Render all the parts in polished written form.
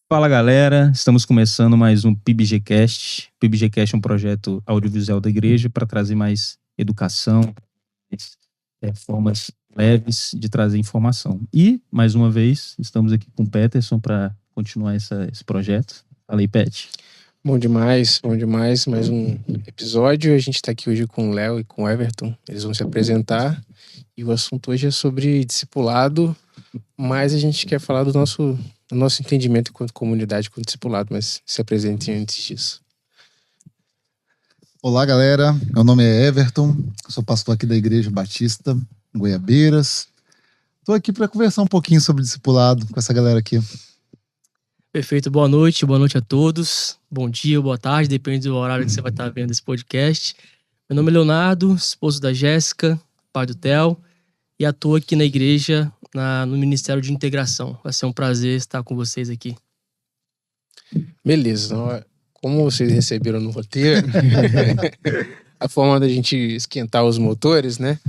Fala galera, estamos começando mais um PIBGcast. PIBGcast é um projeto audiovisual da igreja para trazer mais educação, formas leves de trazer informação. E, mais uma vez, estamos aqui com o Peterson para continuar esse projeto. Fala aí, Pet. Bom demais, mais um episódio. A gente está aqui hoje com o Léo e com o Everton. Eles vão se apresentar e o assunto hoje é sobre discipulado, mas a gente quer falar do nosso entendimento enquanto comunidade, enquanto discipulado, mas se apresentem antes disso. Olá, galera. Meu nome é Everton, sou pastor aqui da Igreja Batista, em Goiabeiras. Estou aqui para conversar um pouquinho sobre discipulado com essa galera aqui. Perfeito, boa noite a todos. Bom dia, boa tarde, depende do horário que você vai estar vendo esse podcast. Meu nome é Leonardo, esposo da Jéssica, pai do Theo, e atuo aqui na igreja, no Ministério de Integração. Vai ser um prazer estar com vocês aqui. Beleza, então, como vocês receberam no roteiro, a forma da gente esquentar os motores, né,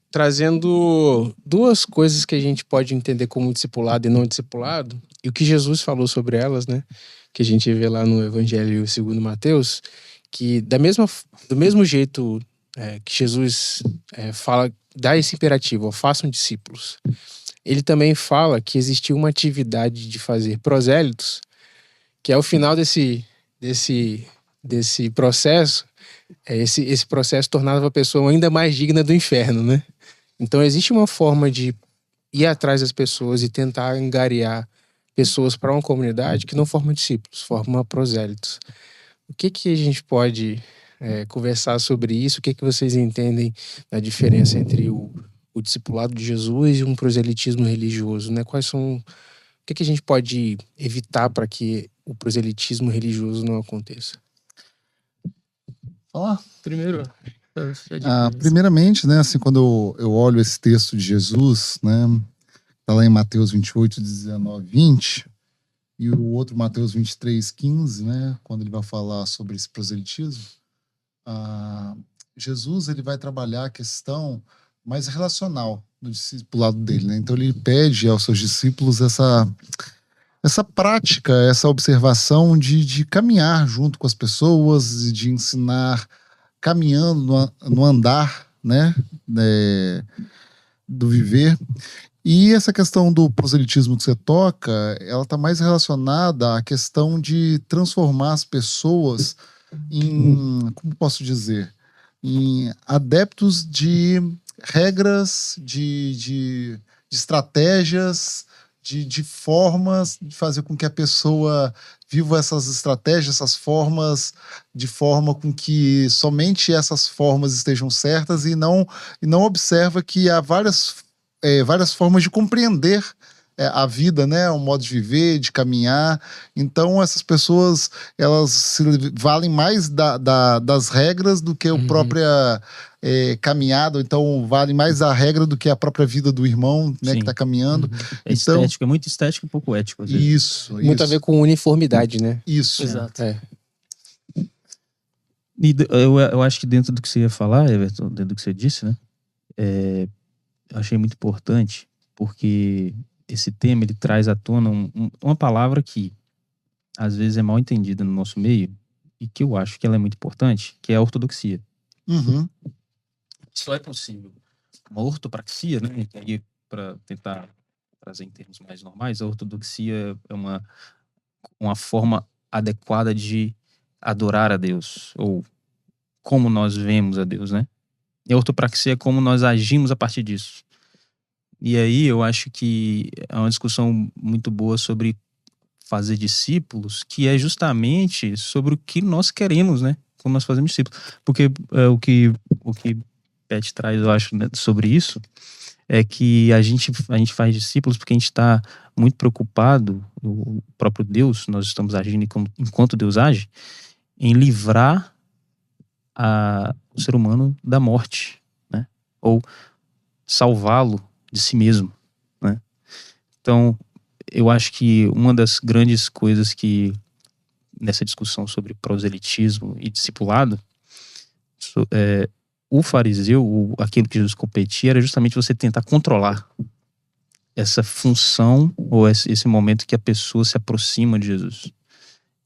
trazendo duas coisas que a gente pode entender como discipulado e não discipulado, e o que Jesus falou sobre elas, né, que a gente vê lá no Evangelho segundo Mateus, que do mesmo jeito que Jesus fala, dá esse imperativo, façam discípulos, ele também fala que existiu uma atividade de fazer prosélitos, que ao final desse processo, esse processo tornava a pessoa ainda mais digna do inferno, né? Então existe uma forma de ir atrás das pessoas e tentar angariar pessoas para uma comunidade que não forma discípulos, forma prosélitos. O que a gente pode conversar sobre isso? O que vocês entendem da diferença entre o discipulado de Jesus e um proselitismo religioso, né? O que a gente pode evitar para que o proselitismo religioso não aconteça? Falar? Primeiro, primeiramente, né, assim, quando eu olho esse texto de Jesus, né, tá lá em Mateus 28, 19, 20, e o outro Mateus 23, 15, né, quando ele vai falar sobre esse proselitismo, Jesus ele vai trabalhar a questão mais relacional no discipulado dele, né? Então ele pede aos seus discípulos essa prática, essa observação de caminhar junto com as pessoas, de ensinar caminhando no andar, né, do viver. E essa questão do proselitismo que você toca, ela está mais relacionada à questão de transformar as pessoas em, como posso dizer, em adeptos de regras, de estratégias, de formas de fazer com que a pessoa viva essas estratégias, essas formas, de forma com que somente essas formas estejam certas e não observa que há várias formas de compreender a vida, né, o modo de viver, de caminhar. Então essas pessoas, elas se valem mais das regras do que a própria caminhada, então vale mais a regra do que a própria vida do irmão, né, que está caminhando. É então, estético, é muito estético e pouco ético. Isso. Muito a ver com uniformidade, né? Isso. Exato. E eu acho que dentro do que você ia falar, Everton, dentro do que você disse, né, eu achei muito importante, porque esse tema ele traz à tona uma palavra que às vezes é mal entendida no nosso meio e que eu acho que ela é muito importante, que é a ortodoxia. Uhum. Só é possível uma ortopraxia, né? E aí, para tentar trazer em termos mais normais, a ortodoxia é uma forma adequada de adorar a Deus, ou como nós vemos a Deus, né? E a ortopraxia é como nós agimos a partir disso. E aí eu acho que é uma discussão muito boa sobre fazer discípulos, que é justamente sobre o que nós queremos, né? Quando nós fazemos discípulos. Porque o que Pet traz, eu acho, né, sobre isso, é que a gente faz discípulos porque a gente está muito preocupado, o próprio Deus, nós estamos agindo enquanto Deus age, em livrar o ser humano da morte, né? Ou salvá-lo de si mesmo, né? Então, eu acho que uma das grandes coisas que nessa discussão sobre proselitismo e discipulado, o fariseu, aquilo que Jesus competia, era justamente você tentar controlar essa função ou esse momento que a pessoa se aproxima de Jesus.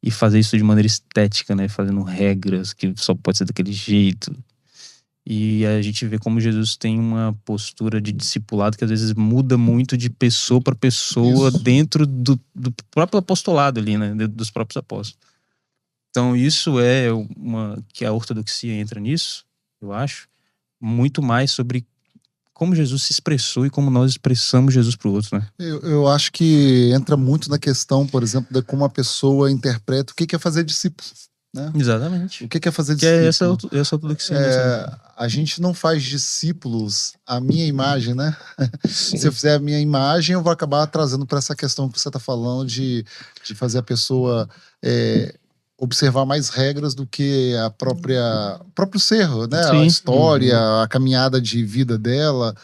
E fazer isso de maneira estética, né? Fazendo regras que só pode ser daquele jeito. E a gente vê como Jesus tem uma postura de discipulado que às vezes muda muito de pessoa para pessoa Isso. dentro do próprio apostolado ali, né? Dentro dos próprios apóstolos. Então isso é que a ortodoxia entra nisso, eu acho, muito mais sobre como Jesus se expressou e como nós expressamos Jesus para o outro, né? Eu acho que entra muito na questão, por exemplo, de como a pessoa interpreta o que é fazer discípulo, né? Exatamente. O que é fazer Que é discípulo? essa ortodoxia. Né? A gente não faz discípulos à minha imagem, né? Sim. Se eu fizer a minha imagem, eu vou acabar trazendo para essa questão que você está falando de fazer a pessoa observar mais regras do que o próprio ser, né? Sim. A história, a caminhada de vida dela.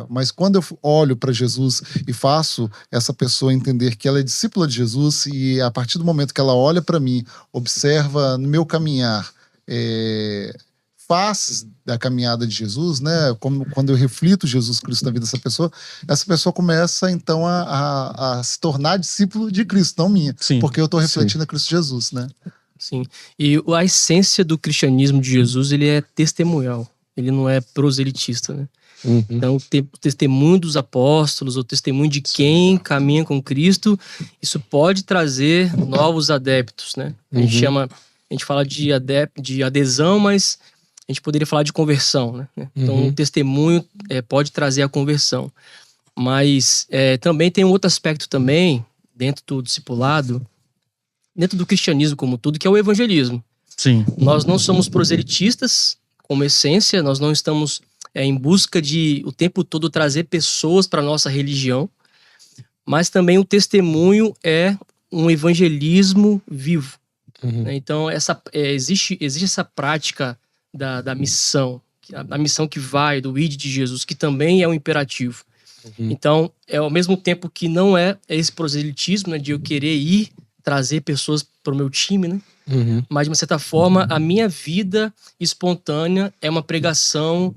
Mas quando eu olho para Jesus e faço essa pessoa entender que ela é discípula de Jesus, e a partir do momento que ela olha para mim, observa no meu caminhar faces da caminhada de Jesus, né? Como quando eu reflito Jesus Cristo na vida dessa pessoa, essa pessoa começa então a se tornar discípulo de Cristo, não minha, Sim. porque eu estou refletindo a Cristo Jesus, né? Sim. E a essência do cristianismo de Jesus, ele é testemunhal. Ele não é proselitista, né? Uhum. Então, o testemunho dos apóstolos, o testemunho de quem caminha com Cristo, isso pode trazer novos adeptos, né? A gente fala de adesão, mas a gente poderia falar de conversão, né? Então, o testemunho pode trazer a conversão. Mas também tem um outro aspecto também, dentro do discipulado, dentro do cristianismo como tudo, que é o evangelismo. Sim. Nós não somos proselitistas como essência, nós não estamos em busca de o tempo todo trazer pessoas para a nossa religião, mas também o testemunho é um evangelismo vivo. Né? Então, existe essa prática da missão, a missão que vai, do id de Jesus, que também é um imperativo. Então, ao mesmo tempo que não é esse proselitismo, né, de eu querer ir trazer pessoas para o meu time, né? Mas, de uma certa forma, a minha vida espontânea é uma pregação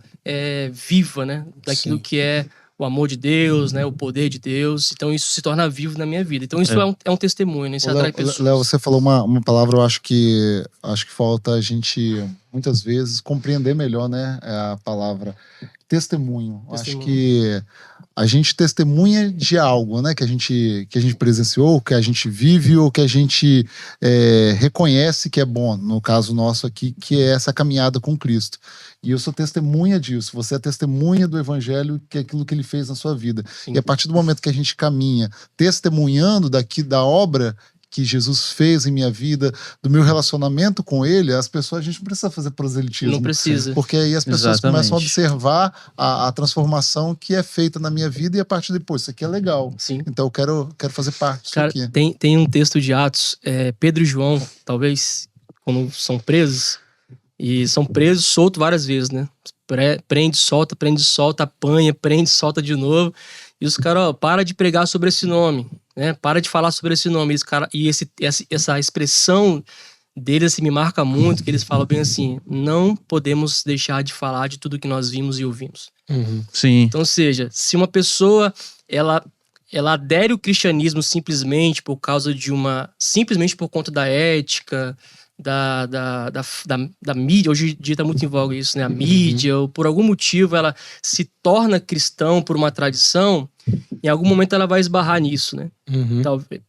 viva, né? Daquilo que é o amor de Deus, né? O poder de Deus. Então, isso se torna vivo na minha vida. Então, isso é um testemunho, né? Isso atrai pessoas. Léo, você falou uma palavra, eu acho que falta a gente, muitas vezes, compreender melhor, né? A palavra testemunho. Acho que a gente testemunha de algo, né? Que a gente presenciou, que a gente vive ou que a gente reconhece que é bom, no caso nosso aqui, que é essa caminhada com Cristo. E eu sou testemunha disso. Você é testemunha do Evangelho, que é aquilo que ele fez na sua vida. Sim. E a partir do momento que a gente caminha testemunhando da obra que Jesus fez em minha vida, do meu relacionamento com ele, as pessoas, a gente não precisa fazer proselitismo. Não precisa. Porque aí as pessoas começam a observar a transformação que é feita na minha vida e a partir depois, isso aqui é legal. Sim. Então eu quero fazer parte disso aqui. Tem um texto de Atos, Pedro e João, talvez, quando são presos, e são presos, soltos várias vezes, né? Prende, solta, apanha, prende, solta de novo. E os caras, para de pregar sobre esse nome, né? Para de falar sobre esse nome. Essa expressão deles me marca muito, que eles falam bem assim: não podemos deixar de falar de tudo que nós vimos e ouvimos. Sim. Então, ou seja, se uma pessoa ela adere ao cristianismo simplesmente por conta da ética, da mídia, hoje em dia está muito em voga isso, né? A mídia, ou por algum motivo ela se torna cristão por uma tradição, em algum momento ela vai esbarrar nisso, né?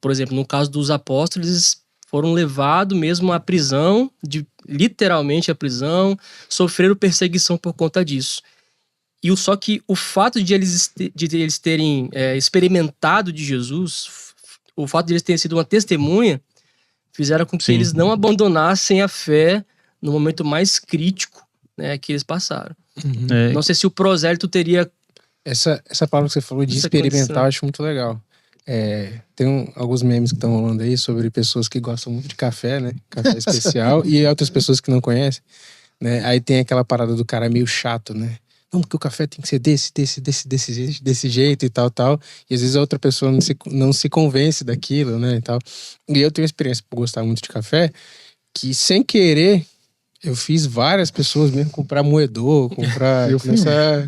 Por exemplo, no caso dos apóstolos, eles foram levados mesmo à prisão, literalmente à prisão, sofreram perseguição por conta disso. Só que o fato de eles terem experimentado de Jesus, o fato de eles terem sido uma testemunha, fizeram com que eles não abandonassem a fé no momento mais crítico, né, que eles passaram. Não sei se o prosélito teria... Essa palavra que você falou de experimentar, eu acho muito legal. Tem alguns memes que estão rolando aí sobre pessoas que gostam muito de café, né? Café especial, e outras pessoas que não conhecem, né? Aí tem aquela parada do cara meio chato, né? Não, porque o café tem que ser desse jeito e tal. E às vezes a outra pessoa não se convence daquilo, né, e tal. E eu tenho experiência por gostar muito de café, que sem querer Eu fiz várias pessoas mesmo comprar moedor, comprar. Eu fiz. começar...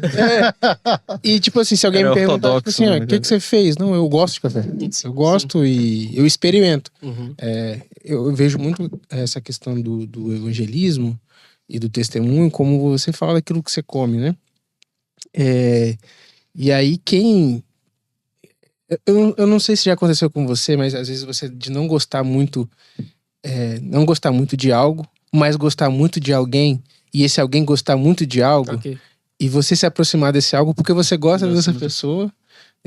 E tipo assim, se alguém Era me perguntar, tipo ortodoxo, assim, né, o que você fez? Não, eu gosto de café. Eu gosto e eu experimento. Uhum. Eu vejo muito essa questão do evangelismo e do testemunho, como você fala daquilo que você come, né? E aí eu não sei se já aconteceu com você, mas às vezes você de não gostar muito de algo, mas gostar muito de alguém, e esse alguém gostar muito de algo, Ok. e você se aproximar desse algo porque você gosta Gosta dessa muito. pessoa,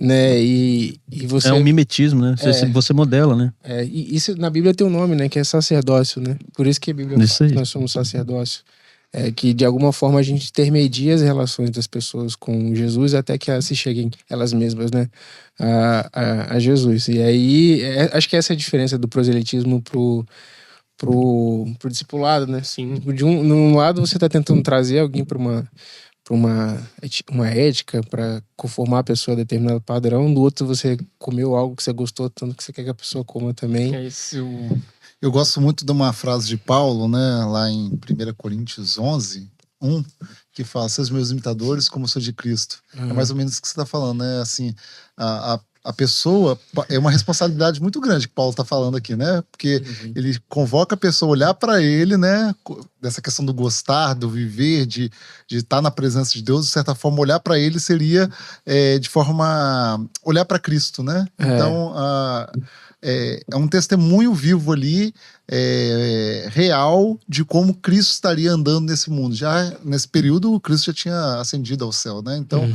né? E você. É um mimetismo, né? Você modela, né? E isso na Bíblia tem um nome, né? Que é sacerdócio, né? Por isso que a Bíblia Isso fala que aí. nós somos sacerdócio. Que de alguma forma a gente intermedia as relações das pessoas com Jesus até que elas se cheguem elas mesmas, né? A Jesus. E aí, acho que essa é a diferença do proselitismo pro discipulado, né? Sim. Num lado você está tentando trazer alguém para uma ética, para conformar a pessoa a determinado padrão, do outro você comeu algo que você gostou tanto que você quer que a pessoa coma também. É isso. Eu gosto muito de uma frase de Paulo, né, lá em 1 Coríntios 11, 1, que fala: "Seus meus imitadores como eu sou de Cristo". É mais ou menos isso que você está falando, né? Assim, a pessoa, é uma responsabilidade muito grande que Paulo está falando aqui, né? Porque ele convoca a pessoa a olhar para ele, né? Dessa questão do gostar, do viver, de estar na presença de Deus, de certa forma, olhar para ele seria de forma olhar para Cristo, né? Então, é um testemunho vivo ali, real, de como Cristo estaria andando nesse mundo. Já nesse período, o Cristo já tinha ascendido ao céu, né? Então,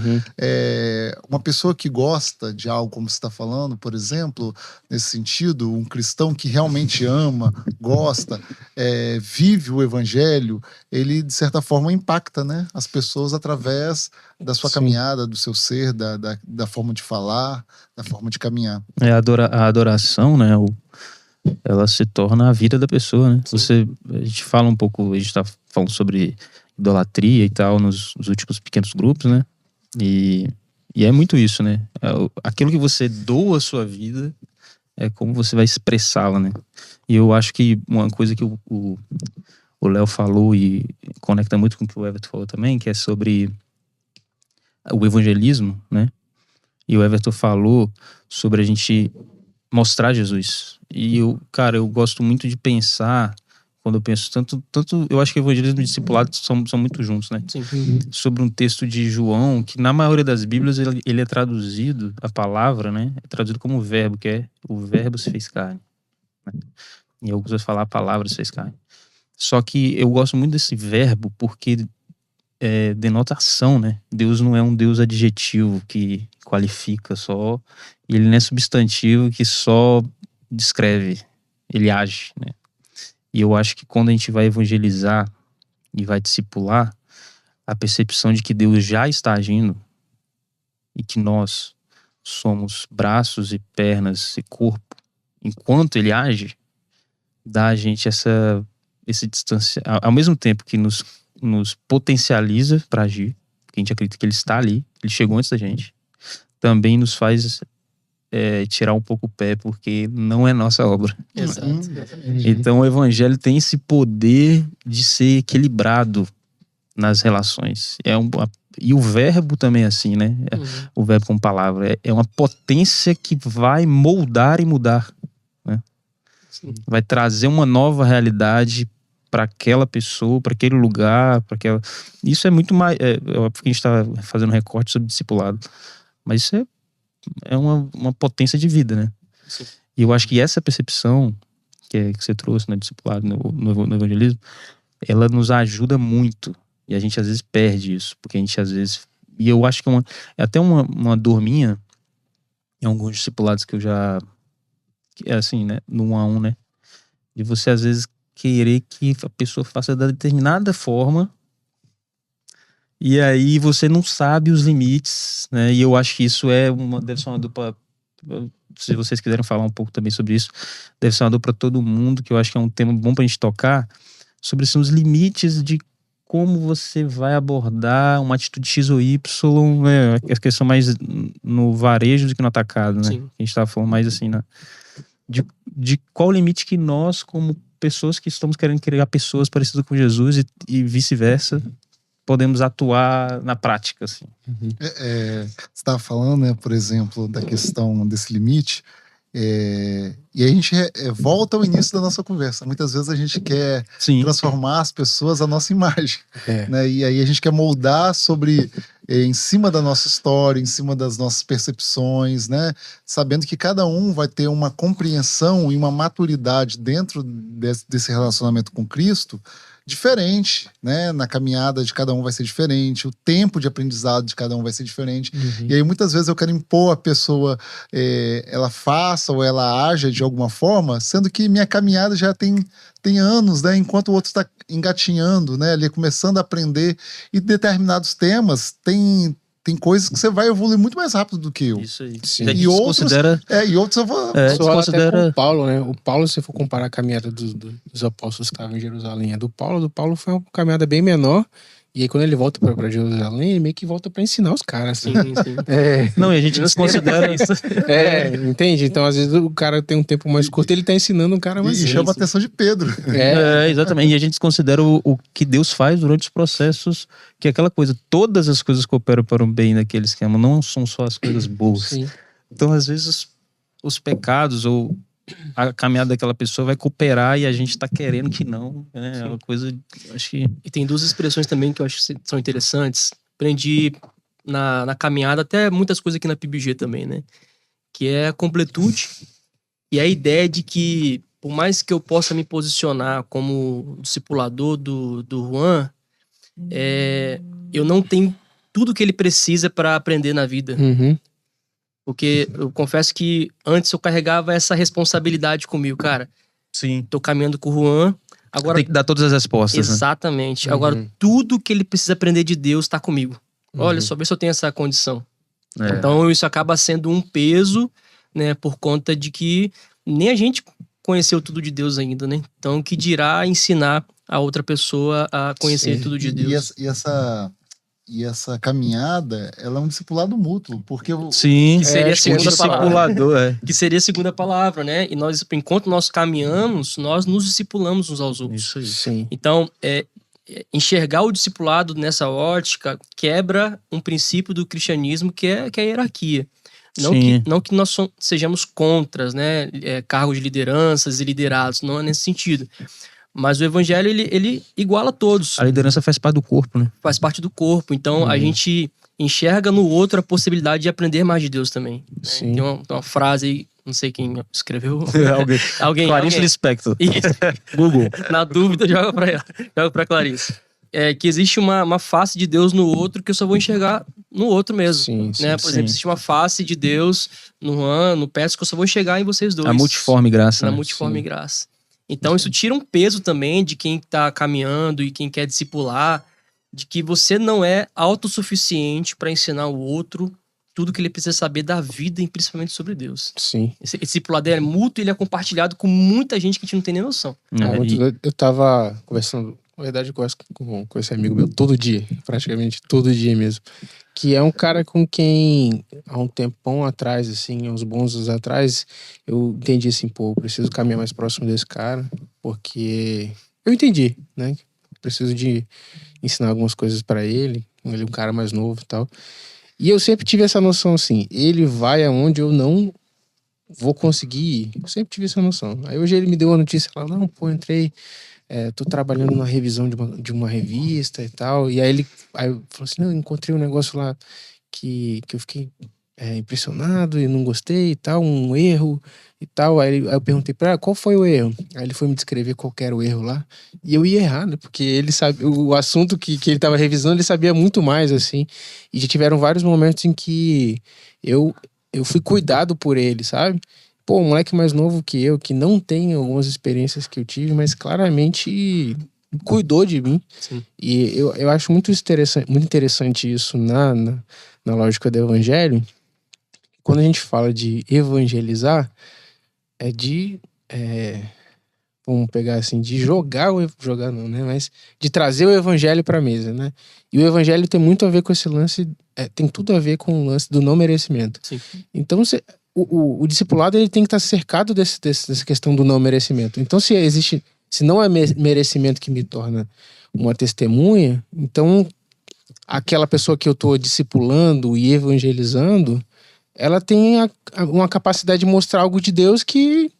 uma pessoa que gosta de algo, como você está falando, por exemplo, nesse sentido, um cristão que realmente ama, gosta, vive o evangelho, ele, de certa forma, impacta, né, as pessoas através da sua caminhada, do seu ser, da forma de falar, da forma de caminhar. A adoração, né? Ela se torna a vida da pessoa, né? A gente fala um pouco, a gente tá falando sobre idolatria e tal nos últimos pequenos grupos, né? E é muito isso, né? Aquilo que você doa a sua vida é como você vai expressá-la, né? E eu acho que uma coisa que o Léo falou e conecta muito com o que o Everton falou também, que é sobre o evangelismo, né? E o Everton falou sobre a gente mostrar Jesus. E eu gosto muito de pensar, quando eu penso tanto eu acho que o evangelismo e o discipulado são muito juntos, né? Sim. Sobre um texto de João, que na maioria das Bíblias ele é traduzido, a palavra, né? É traduzido como verbo, que é o verbo se fez carne. Né? E eu gosto de falar a palavra se fez carne. Só que eu gosto muito desse verbo porque denota ação, né? Deus não é um Deus adjetivo que qualifica só, e ele não é substantivo que só descreve, ele age, né? E eu acho que quando a gente vai evangelizar e vai discipular, a percepção de que Deus já está agindo e que nós somos braços e pernas e corpo enquanto ele age, dá a gente esse distanciamento, ao mesmo tempo que nos potencializa para agir, porque a gente acredita que ele está ali, ele chegou antes da gente, também nos faz tirar um pouco o pé, porque não é nossa obra. Exato. Então o evangelho tem esse poder de ser equilibrado nas relações. E o verbo também é assim, né? O verbo com palavra é uma potência que vai moldar e mudar, né? Vai trazer uma nova realidade para aquela pessoa, para aquele lugar, para aquela... Isso é muito mais... porque a gente está fazendo recorte sobre discipulado. Mas isso é uma potência de vida, né? Sim. E eu acho que essa percepção que você trouxe no discipulado, no evangelismo, ela nos ajuda muito. E a gente às vezes perde isso. Porque a gente às vezes... E eu acho que é até uma dor minha em alguns discipulados que eu já... É assim, né? No 1 a 1, né? De você às vezes querer que a pessoa faça da determinada forma e aí você não sabe os limites, né? E eu acho que isso deve ser uma dupla, se vocês quiserem falar um pouco também sobre isso, deve ser uma dupla para todo mundo, que eu acho que é um tema bom pra gente tocar, sobre os limites de como você vai abordar uma atitude X ou Y, né? A questão mais no varejo do que no atacado, né? Sim. A gente tava falando mais assim, né? De qual o limite que nós, como pessoas que estamos querendo criar pessoas parecidas com Jesus e vice-versa, podemos atuar na prática, assim. Você estava falando, né, por exemplo, da questão desse limite, e a gente volta ao início da nossa conversa. Muitas vezes a gente quer Sim. transformar as pessoas à nossa imagem, É. né? E aí a gente quer moldar em cima da nossa história, em cima das nossas percepções, né? Sabendo que cada um vai ter uma compreensão e uma maturidade dentro desse relacionamento com Cristo diferente, né? Na caminhada de cada um vai ser diferente, o tempo de aprendizado de cada um vai ser diferente. E aí muitas vezes eu quero impor a pessoa, ela faça ou ela haja de alguma forma, sendo que minha caminhada já tem anos, né? Enquanto o outro está engatinhando, né? Ali começando a aprender, e determinados temas tem coisas que você vai evoluir muito mais rápido do que eu. Isso aí. Sim. E a gente E outros- considera... E outros eu vou... É, Só até considera- com o Paulo, né? O Paulo, se você for comparar a caminhada dos apóstolos que estavam em Jerusalém, do Paulo foi uma caminhada bem menor. E aí, quando ele volta pra Jerusalém, ele meio que volta pra ensinar os caras. Sim, Assim. sim. Não, e a gente desconsidera isso. Entende? Então, às vezes, o cara tem um tempo mais curto, ele tá ensinando um cara mais E chama a atenção de Pedro. Exatamente. E a gente desconsidera o que Deus faz durante os processos, que é aquela coisa, todas as coisas cooperam para o bem daqueles que amam, não são só as coisas boas. Sim. Então, às vezes, os pecados ou a caminhada daquela pessoa vai cooperar e a gente tá querendo que não, né? É uma coisa, acho que... E tem duas expressões também que eu acho que são interessantes. Aprendi na caminhada, até muitas coisas aqui na PIBG também, né? Que é a completude e a ideia de que, por mais que eu possa me posicionar como discipulador do Juan, eu não tenho tudo que ele precisa para aprender na vida. Uhum. Porque eu confesso que antes eu carregava essa responsabilidade comigo, cara. Sim. Tô caminhando com o Juan, agora... Tem que dar todas as respostas, né? Exatamente. Uhum. Agora, tudo que ele precisa aprender de Deus tá comigo. Olha, só ver se eu tenho essa condição. É. Então, isso acaba sendo um peso, né? Por conta de que nem a gente conheceu tudo de Deus ainda, né? Então, que dirá ensinar a outra pessoa a conhecer Sim. tudo de Deus. E essa caminhada, ela é um discipulado mútuo, porque Sim. Que seria a acho que é segunda palavra. discipulador, Que seria a segunda palavra, né? E nós, enquanto nós caminhamos, nós nos discipulamos uns aos outros. Isso aí. Sim. Então, enxergar o discipulado nessa ótica quebra um princípio do cristianismo que é a hierarquia. Não que nós sejamos contras, né? Cargos de lideranças e liderados, não é nesse sentido. Mas o evangelho, ele iguala todos. A liderança faz parte do corpo, né? Faz parte do corpo. Então, a gente enxerga no outro a possibilidade de aprender mais de Deus também. Né? Sim. Tem uma frase aí, não sei quem escreveu. Alguém. Clarice Lispector. Isso. Google. Na dúvida, joga pra ela. Joga pra Clarice. Que existe uma face de Deus no outro que eu só vou enxergar no outro mesmo. Sim, Né? Por exemplo, existe uma face de Deus no Juan, no Petros, que eu só vou enxergar em vocês dois. A multiforme graça. Na né? multiforme graça. Então, isso tira um peso também de quem tá caminhando e quem quer discipular, de que você não é autossuficiente para ensinar o outro tudo que ele precisa saber da vida e principalmente sobre Deus. Sim. Esse discipulado é mútuo, ele é compartilhado com muita gente que a gente não tem nem noção. Eu tava conversando, na verdade, eu converso com esse amigo meu todo dia, praticamente todo dia mesmo. Que é um cara com quem, há um tempão atrás, assim, uns bons anos atrás, eu entendi assim, pô, eu preciso caminhar mais próximo desse cara, porque eu entendi, né? Preciso de ensinar algumas coisas pra ele. Ele é um cara mais novo e tal. E eu sempre tive essa noção assim, ele vai aonde eu não vou conseguir ir. Eu sempre tive essa noção. Aí hoje ele me deu uma notícia lá, não, pô, entrei, tô trabalhando na revisão de uma revista e tal. E aí eu falou assim, não, eu encontrei um negócio lá que eu fiquei impressionado e não gostei e tal, um erro e tal. Aí eu perguntei pra ele, qual foi o erro? Aí ele foi me descrever qual que era o erro lá. E eu ia errar, né? Porque ele sabe, o assunto que ele tava revisando, ele sabia muito mais, assim. E já tiveram vários momentos em que eu fui cuidado por ele, sabe? Pô, um moleque mais novo que eu, que não tem algumas experiências que eu tive, mas claramente cuidou de mim. Sim. E eu acho muito interessante isso na lógica do evangelho. Quando a gente fala de evangelizar, vamos pegar assim, de jogar não, né? Mas de trazer o evangelho para a mesa, né? E o evangelho tem muito a ver com esse lance, tem tudo a ver com o lance do não merecimento. Sim. Então, o discipulado ele tem que estar cercado dessa questão do não merecimento. Então, se se não é merecimento que me torna uma testemunha, então aquela pessoa que eu estou discipulando e evangelizando, ela tem uma capacidade de mostrar algo de Deus que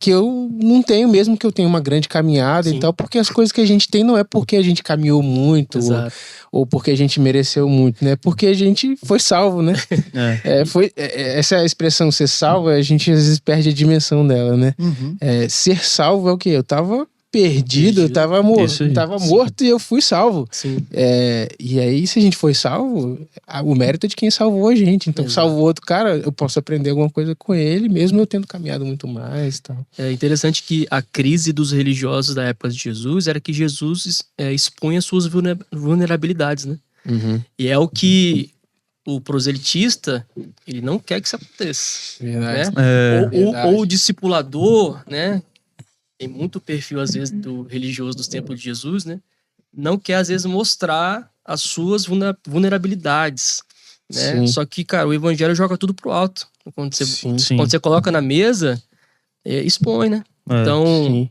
eu não tenho, mesmo que eu tenha uma grande caminhada Sim. e tal, porque as coisas que a gente tem não é porque a gente caminhou muito Exato. ou porque a gente mereceu muito, né? Porque a gente foi salvo, né? Essa é a expressão ser salvo, a gente às vezes perde a dimensão dela, né? Uhum. Ser salvo é o quê? Eu tava perdido, eu tava Isso aí. morto e eu fui salvo. Sim. E aí, se a gente foi salvo, o mérito é de quem salvou a gente. Então, Exato. salvou outro cara, eu posso aprender alguma coisa com ele, mesmo eu tendo caminhado muito mais e tal. É interessante que a crise dos religiosos da época de Jesus era que Jesus expunha suas vulnerabilidades, né? E é o que o proselitista, ele não quer que isso aconteça. Verdade. Né? Verdade. Ou o discipulador, né? Tem muito perfil, às vezes, do religioso dos tempos de Jesus, né? Não quer, às vezes, mostrar as suas vulnerabilidades, né? Sim. Só que, cara, o evangelho joga tudo pro alto. Quando você, Sim. Sim. quando você coloca na mesa, expõe, né? É. Então, Sim.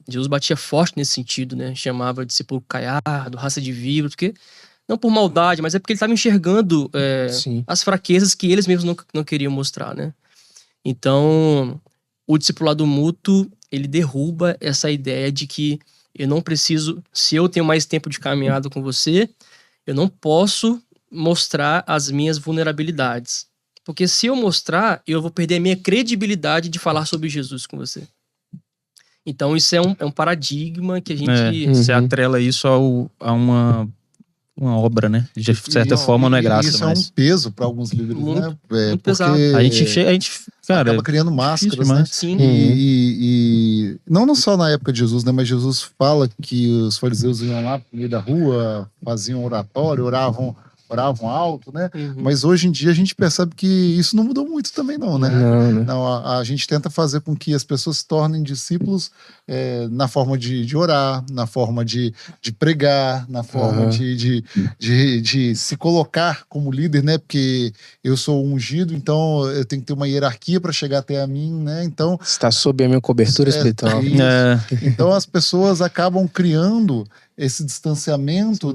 Jesus batia forte nesse sentido, né? Chamava de sepulcro caiado, raça de víbora, porque não por maldade, mas é porque ele estava enxergando Sim. as fraquezas que eles mesmos não queriam mostrar, né? Então, o discipulado mútuo, ele derruba essa ideia de que eu não preciso, se eu tenho mais tempo de caminhada com você, eu não posso mostrar as minhas vulnerabilidades. Porque se eu mostrar, eu vou perder a minha credibilidade de falar sobre Jesus com você. Então, isso é um paradigma que a gente... Você atrela isso a uma obra, né? De certa forma não é graça, isso mas... é um peso para alguns líderes, Muito, né? muito Porque pesado. A gente cara, acaba criando máscaras, difícil né? demais. Sim. E não só na época de Jesus, né? Mas Jesus fala que os fariseus iam lá no meio da rua, faziam oratório, oravam alto, né? Mas hoje em dia a gente percebe que isso não mudou muito também não, né? Não. A gente tenta fazer com que as pessoas se tornem discípulos na forma de orar, na forma de pregar, na forma de se colocar como líder, né? Porque eu sou ungido, então eu tenho que ter uma hierarquia para chegar até a mim, né? Então Está sob a minha cobertura espiritual. isso. Então as pessoas acabam criando esse distanciamento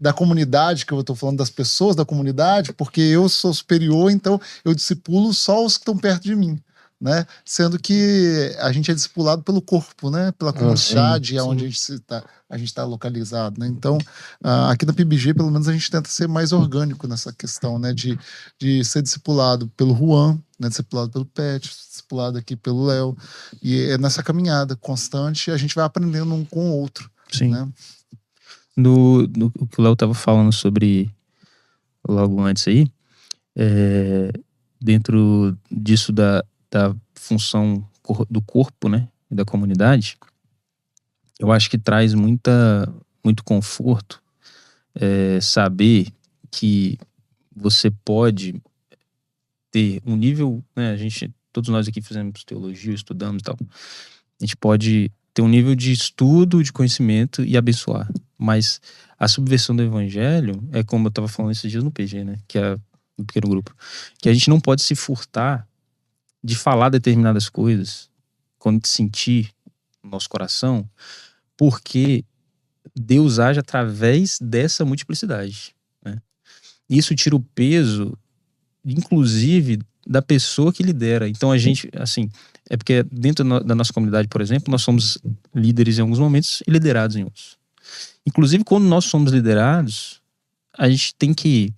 da comunidade, que eu estou falando das pessoas da comunidade, porque eu sou superior, então eu discipulo só os que estão perto de mim, né? Sendo que a gente é discipulado pelo corpo, né? Pela comunidade, onde a gente está localizado, né? Então, aqui na PIBG, pelo menos, a gente tenta ser mais orgânico nessa questão, né? De ser discipulado pelo Juan, né? Discipulado pelo Pet, discipulado aqui pelo Léo, e é nessa caminhada constante a gente vai aprendendo um com o outro. Sim. Né? No que o Léo estava falando sobre logo antes aí, dentro disso da função do corpo, né, e da comunidade, eu acho que traz muito conforto saber que você pode ter um nível, né, todos nós aqui fizemos teologia, estudamos e tal, a gente pode ter um nível de estudo, de conhecimento e abençoar. Mas a subversão do evangelho é como eu estava falando esses dias no PG, né? Que é no pequeno grupo. Que a gente não pode se furtar de falar determinadas coisas quando sentir no nosso coração, porque Deus age através dessa multiplicidade, né? Isso tira o peso, inclusive, da pessoa que lidera. Então a gente, assim, é porque dentro da nossa comunidade, por exemplo, nós somos líderes em alguns momentos e liderados em outros. Inclusive, quando nós somos liderados, a gente tem que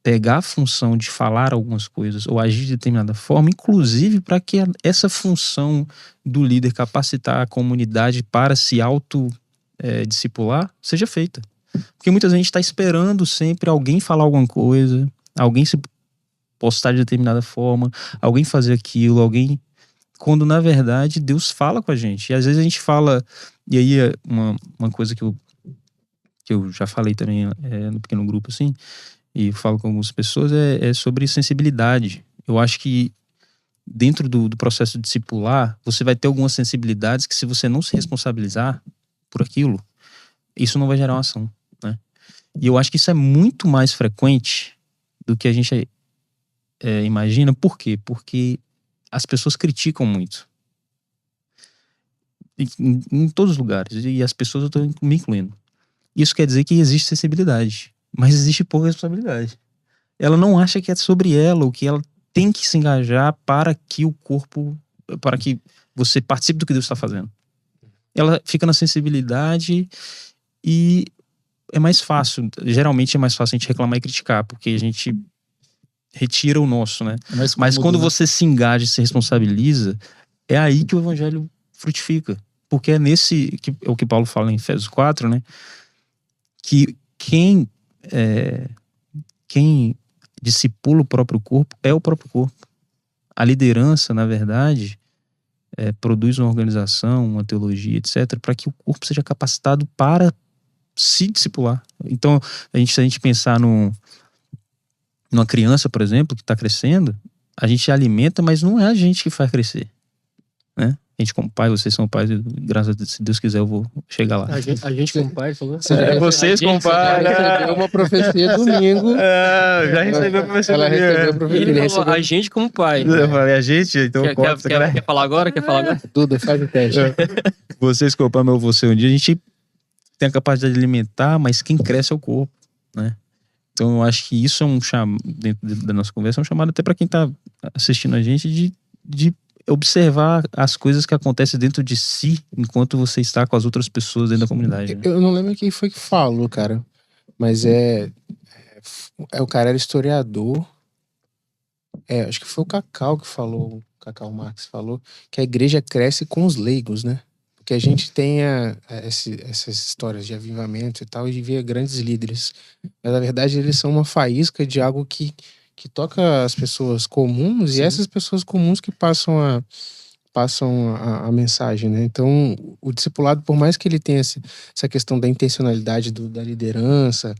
pegar a função de falar algumas coisas ou agir de determinada forma, inclusive para que essa função do líder capacitar a comunidade para se discipular seja feita. Porque muitas vezes a gente está esperando sempre alguém falar alguma coisa, alguém se postar de determinada forma, alguém fazer aquilo, quando na verdade Deus fala com a gente. E às vezes a gente fala, e aí uma coisa que eu já falei também no pequeno grupo, assim, e falo com algumas pessoas, é sobre sensibilidade. Eu acho que dentro do processo de discipular, você vai ter algumas sensibilidades que, se você não se responsabilizar por aquilo, isso não vai gerar uma ação, né? E eu acho que isso é muito mais frequente do que a gente imagina. Por quê? Porque as pessoas criticam muito. Em todos os lugares. E as pessoas, eu estou me incluindo. Isso quer dizer que existe sensibilidade, mas existe pouca responsabilidade. Ela não acha que é sobre ela, ou que ela tem que se engajar para que o corpo, para que você participe do que Deus está fazendo. Ela fica na sensibilidade e é mais fácil, geralmente é mais fácil a gente reclamar e criticar, porque a gente retira o nosso, né? Mas quando você se engaja e se responsabiliza, é aí que o evangelho frutifica. Porque é nesse, é o que Paulo fala em Efésios 4, né? Que quem discipula o próprio corpo é o próprio corpo. A liderança, na verdade, produz uma organização, uma teologia, etc., para que o corpo seja capacitado para se discipular. Então, se a gente pensar numa criança, por exemplo, que está crescendo, a gente alimenta, mas não é a gente que faz crescer, né? A gente como pai, vocês são pais, graças a Deus, se Deus quiser eu vou chegar lá. A gente como pai, falou? Vocês como pai. Recebeu uma profecia domingo. Já recebeu a profecia Ela domingo. recebeu a profecia. Ele falou, a gente como pai. Eu falei, a gente, então Quer falar agora? Quer falar agora? Duda, faz o teste. Vocês como pai, eu vou ser um dia, a gente tem a capacidade de alimentar, mas quem cresce é o corpo, né? Então eu acho que isso é um chamado, dentro da nossa conversa, é um chamado até para quem está assistindo a gente de observar as coisas que acontecem dentro de si enquanto você está com as outras pessoas dentro da comunidade, né? Eu não lembro quem foi que falou, cara. Mas o cara era historiador. Acho que foi o Cacau que falou, o Cacau Marx falou, que a igreja cresce com os leigos, né? Porque a gente tem essas histórias de avivamento e tal, e vê grandes líderes. Mas na verdade eles são uma faísca de algo que toca as pessoas comuns. Sim. E essas pessoas comuns que passam a mensagem, né? Então, o discipulado, por mais que ele tenha essa questão da intencionalidade da liderança,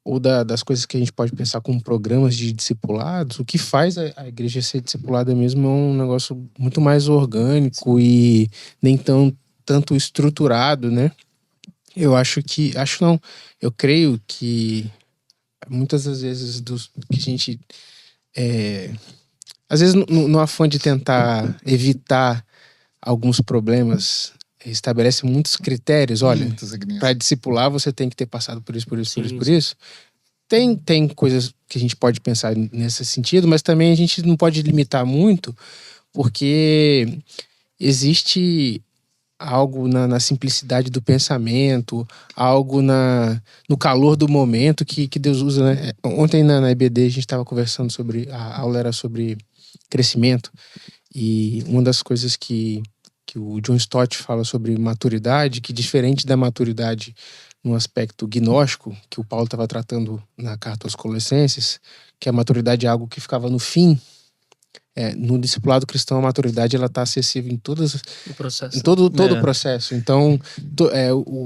ou das coisas que a gente pode pensar como programas de discipulados, o que faz a igreja ser discipulada mesmo é um negócio muito mais orgânico. Sim. E nem tanto estruturado, né? Eu creio que muitas das vezes que a gente às vezes no afã de tentar evitar alguns problemas, estabelece muitos critérios. Olha, para discipular você tem que ter passado por isso, por isso, sim, por isso. Tem coisas que a gente pode pensar nesse sentido, mas também a gente não pode limitar muito, porque existe algo na simplicidade do pensamento, algo no calor do momento que Deus usa, né? Ontem na EBD a gente estava conversando a aula era sobre crescimento, e uma das coisas que o John Stott fala sobre maturidade, que diferente da maturidade no aspecto gnóstico, que o Paulo estava tratando na carta aos Colossenses, que a maturidade é algo que ficava no fim. No discipulado cristão, a maturidade ela está acessível em todo o processo. Então,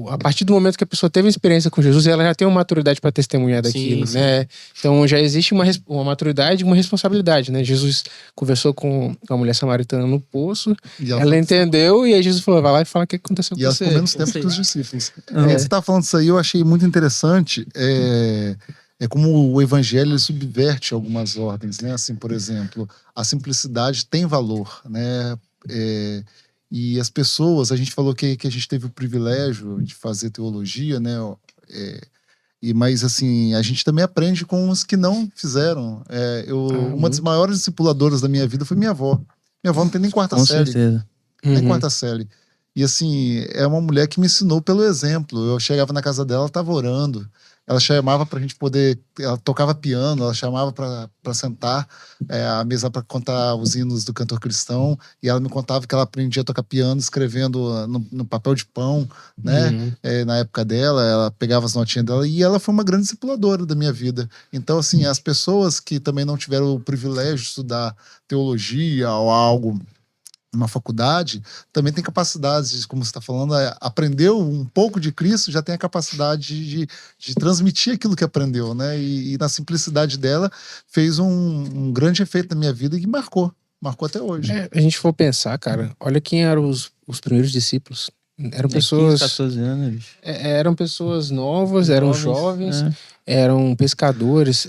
a partir do momento que a pessoa teve uma experiência com Jesus, ela já tem uma maturidade para testemunhar daquilo, sim, né? Sim. Então, já existe uma maturidade e uma responsabilidade, né? Jesus conversou com a mulher samaritana no poço, ela entendeu, e aí Jesus falou, vai lá e fala o que aconteceu com você. E ela ficou menos tempo que os discípulos. Você está falando isso aí, eu achei muito interessante. É como o evangelho ele subverte algumas ordens, né? Assim, por exemplo, a simplicidade tem valor, né? E as pessoas, a gente falou que a gente teve o privilégio de fazer teologia, né? Mas assim, a gente também aprende com os que não fizeram. Uma das maiores discipuladoras da minha vida foi minha avó. Minha avó não tem nem quarta série. Certeza. Nem quarta série. E assim, é uma mulher que me ensinou pelo exemplo. Eu chegava na casa dela, ela estava orando. Ela chamava pra gente poder... Ela tocava piano, ela chamava pra sentar à mesa pra contar os hinos do cantor cristão. E ela me contava que ela aprendia a tocar piano escrevendo no papel de pão, né? Uhum. Na época dela, ela pegava as notinhas dela. E ela foi uma grande discipuladora da minha vida. Então, assim, as pessoas que também não tiveram o privilégio de estudar teologia ou algo... uma faculdade, também tem capacidade, como você está falando, aprendeu um pouco de Cristo, já tem a capacidade de transmitir aquilo que aprendeu, né? E na simplicidade dela, fez um grande efeito na minha vida e que marcou até hoje. A gente for pensar, cara, olha quem eram os primeiros discípulos. Eram pessoas... 15, 14 anos. Eram pessoas novas, eram jovens, eram pescadores.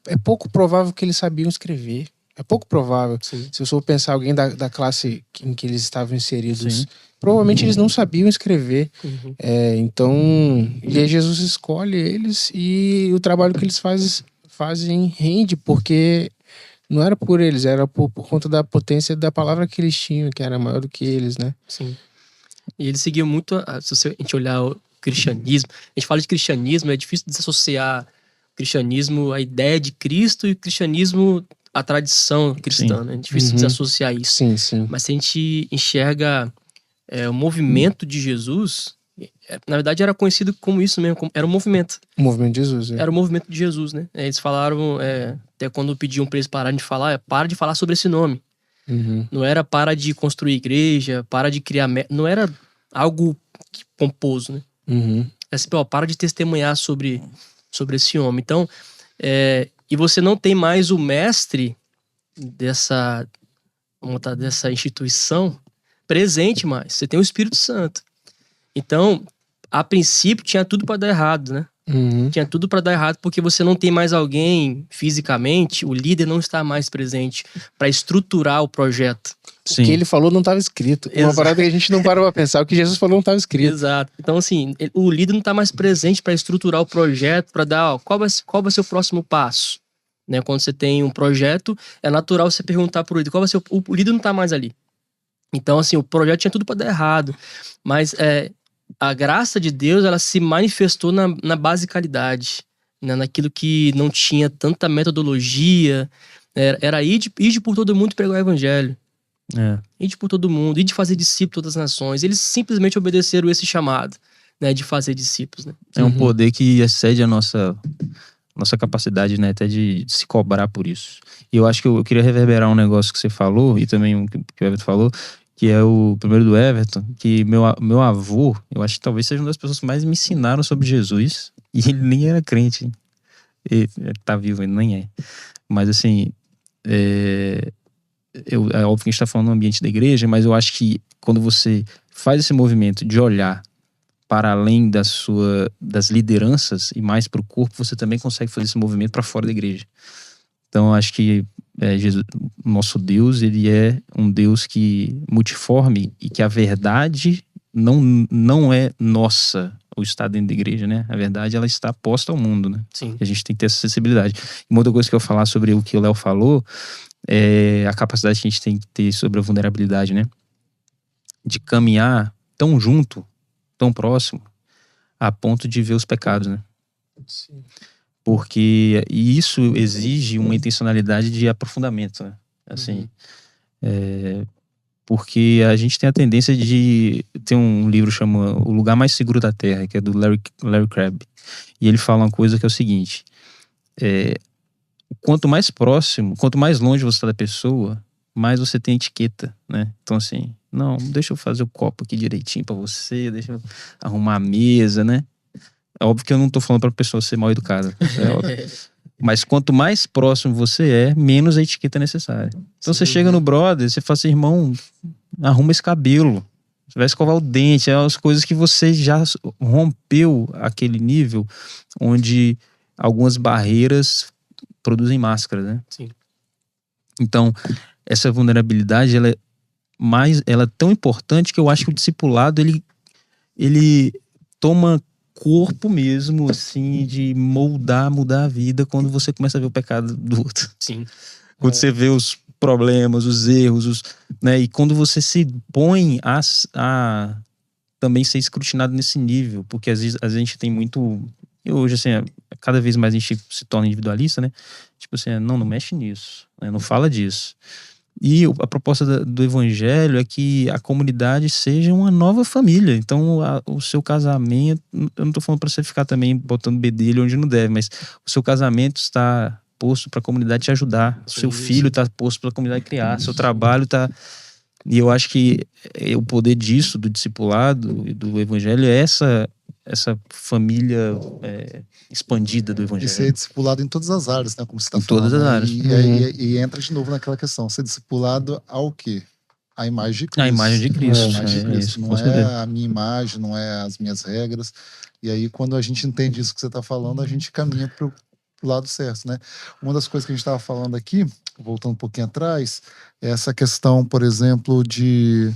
É pouco provável que eles sabiam escrever. É pouco provável. Sim. Se eu for pensar alguém da classe em que eles estavam inseridos, Sim. provavelmente eles não sabiam escrever. Uhum. Então, e aí Jesus escolhe eles e o trabalho que eles fazem rende, porque não era por eles, era por conta da potência da palavra que eles tinham, que era maior do que eles, né? Sim. E ele seguiu muito, se a gente olhar o cristianismo, a gente fala de cristianismo, é difícil desassociar o cristianismo, a ideia de Cristo, e o cristianismo, a tradição cristã, né? É difícil desassociar isso. Sim, sim. Mas se a gente enxerga o movimento de Jesus, na verdade era conhecido como isso mesmo, era um movimento. O movimento de Jesus. Era o movimento de Jesus, né? Eles falaram, até quando pediam pra eles pararem de falar, para de falar sobre esse nome. Uhum. Não era para de construir igreja, para de criar... Não era algo pomposo, né? Uhum. É assim, para de testemunhar sobre esse homem. Então, e você não tem mais o mestre dessa instituição presente mais. Você tem o Espírito Santo. Então, a princípio, tinha tudo para dar errado, né? Uhum. Tinha tudo para dar errado porque você não tem mais alguém fisicamente, o líder não está mais presente para estruturar o projeto. O que ele falou não estava escrito. Uma parada que a gente não parou pra pensar. O que Jesus falou não estava escrito. Exato. Então, assim, o líder não está mais presente para estruturar o projeto, para dar, qual vai ser o próximo passo. Né? Quando você tem um projeto, é natural você perguntar pro líder, qual vai ser o líder não está mais ali. Então, assim, o projeto tinha tudo para dar errado. Mas a graça de Deus, ela se manifestou na basicalidade, né? Naquilo que não tinha tanta metodologia. Era ir por todo mundo e pregar o evangelho. Ir por todo mundo, ir de fazer discípulos de todas as nações. Eles simplesmente obedeceram esse chamado, né, de fazer discípulos, né? É um poder que excede a nossa capacidade, né, até de se cobrar por isso. E eu acho que eu queria reverberar um negócio que você falou, e também o que o Everton falou, que é o primeiro do Everton, que meu avô, eu acho que talvez seja uma das pessoas que mais me ensinaram sobre Jesus, e ele nem era crente, hein? Ele tá vivo, ele nem é. Mas assim, é óbvio que a gente tá falando no ambiente da igreja, mas eu acho que quando você faz esse movimento de olhar para além das lideranças e mais para o corpo, você também consegue fazer esse movimento para fora da igreja. Então eu acho que Jesus, nosso Deus, ele é um Deus que multiforme e que a verdade não é nossa, ou está dentro da igreja, né? A verdade, ela está posta ao mundo, né? Sim. E a gente tem que ter essa acessibilidade. E uma outra coisa que eu falar sobre o que o Léo falou é a capacidade que a gente tem que ter sobre a vulnerabilidade, né? De caminhar tão junto, tão próximo, a ponto de ver os pecados, né? Sim. Porque isso exige uma intencionalidade de aprofundamento, né? Assim, porque a gente tem a tendência de... Tem um livro que chama O Lugar Mais Seguro da Terra, que é do Larry Crabb. E ele fala uma coisa que é o seguinte: quanto mais próximo, quanto mais longe você está da pessoa, mais você tem etiqueta, né? Então assim, não, deixa eu fazer o copo aqui direitinho pra você, deixa eu arrumar a mesa, né? É óbvio que eu não tô falando pra pessoa ser mal educada, é óbvio. Mas quanto mais próximo você é, menos a etiqueta é necessária. Então você chega no brother, você fala assim, irmão, arruma esse cabelo, você vai escovar o dente, é as coisas que você já rompeu aquele nível onde algumas barreiras produzem máscaras, né? Sim. Então, essa vulnerabilidade, ela é tão importante que eu acho que o discipulado, ele toma corpo mesmo, assim, de mudar a vida quando você começa a ver o pecado do outro. Sim. Quando você vê os problemas, os erros, né? E quando você se põe a também ser escrutinado nesse nível, porque às vezes a gente tem muito... E hoje, assim, cada vez mais a gente se torna individualista, né? Tipo assim, não mexe nisso, né? Não fala disso. E a proposta do evangelho é que a comunidade seja uma nova família. Então, o seu casamento... Eu não tô falando para você ficar também botando bedelho onde não deve, mas o seu casamento está posto para a comunidade te ajudar. O seu filho está posto para a comunidade criar. Seu trabalho está... E eu acho que o poder disso, do discipulado e do evangelho, é essa família expandida do evangelho. E ser discipulado em todas as áreas, né? Como você está falando. Em todas as áreas. E entra de novo naquela questão. Ser discipulado ao quê? A imagem de Cristo. A imagem de Cristo. A imagem de Cristo. Não é a minha imagem, não é as minhas regras. E aí, quando a gente entende isso que você está falando, a gente caminha pro lado certo, né? Uma das coisas que a gente estava falando aqui voltando um pouquinho atrás, essa questão, por exemplo, de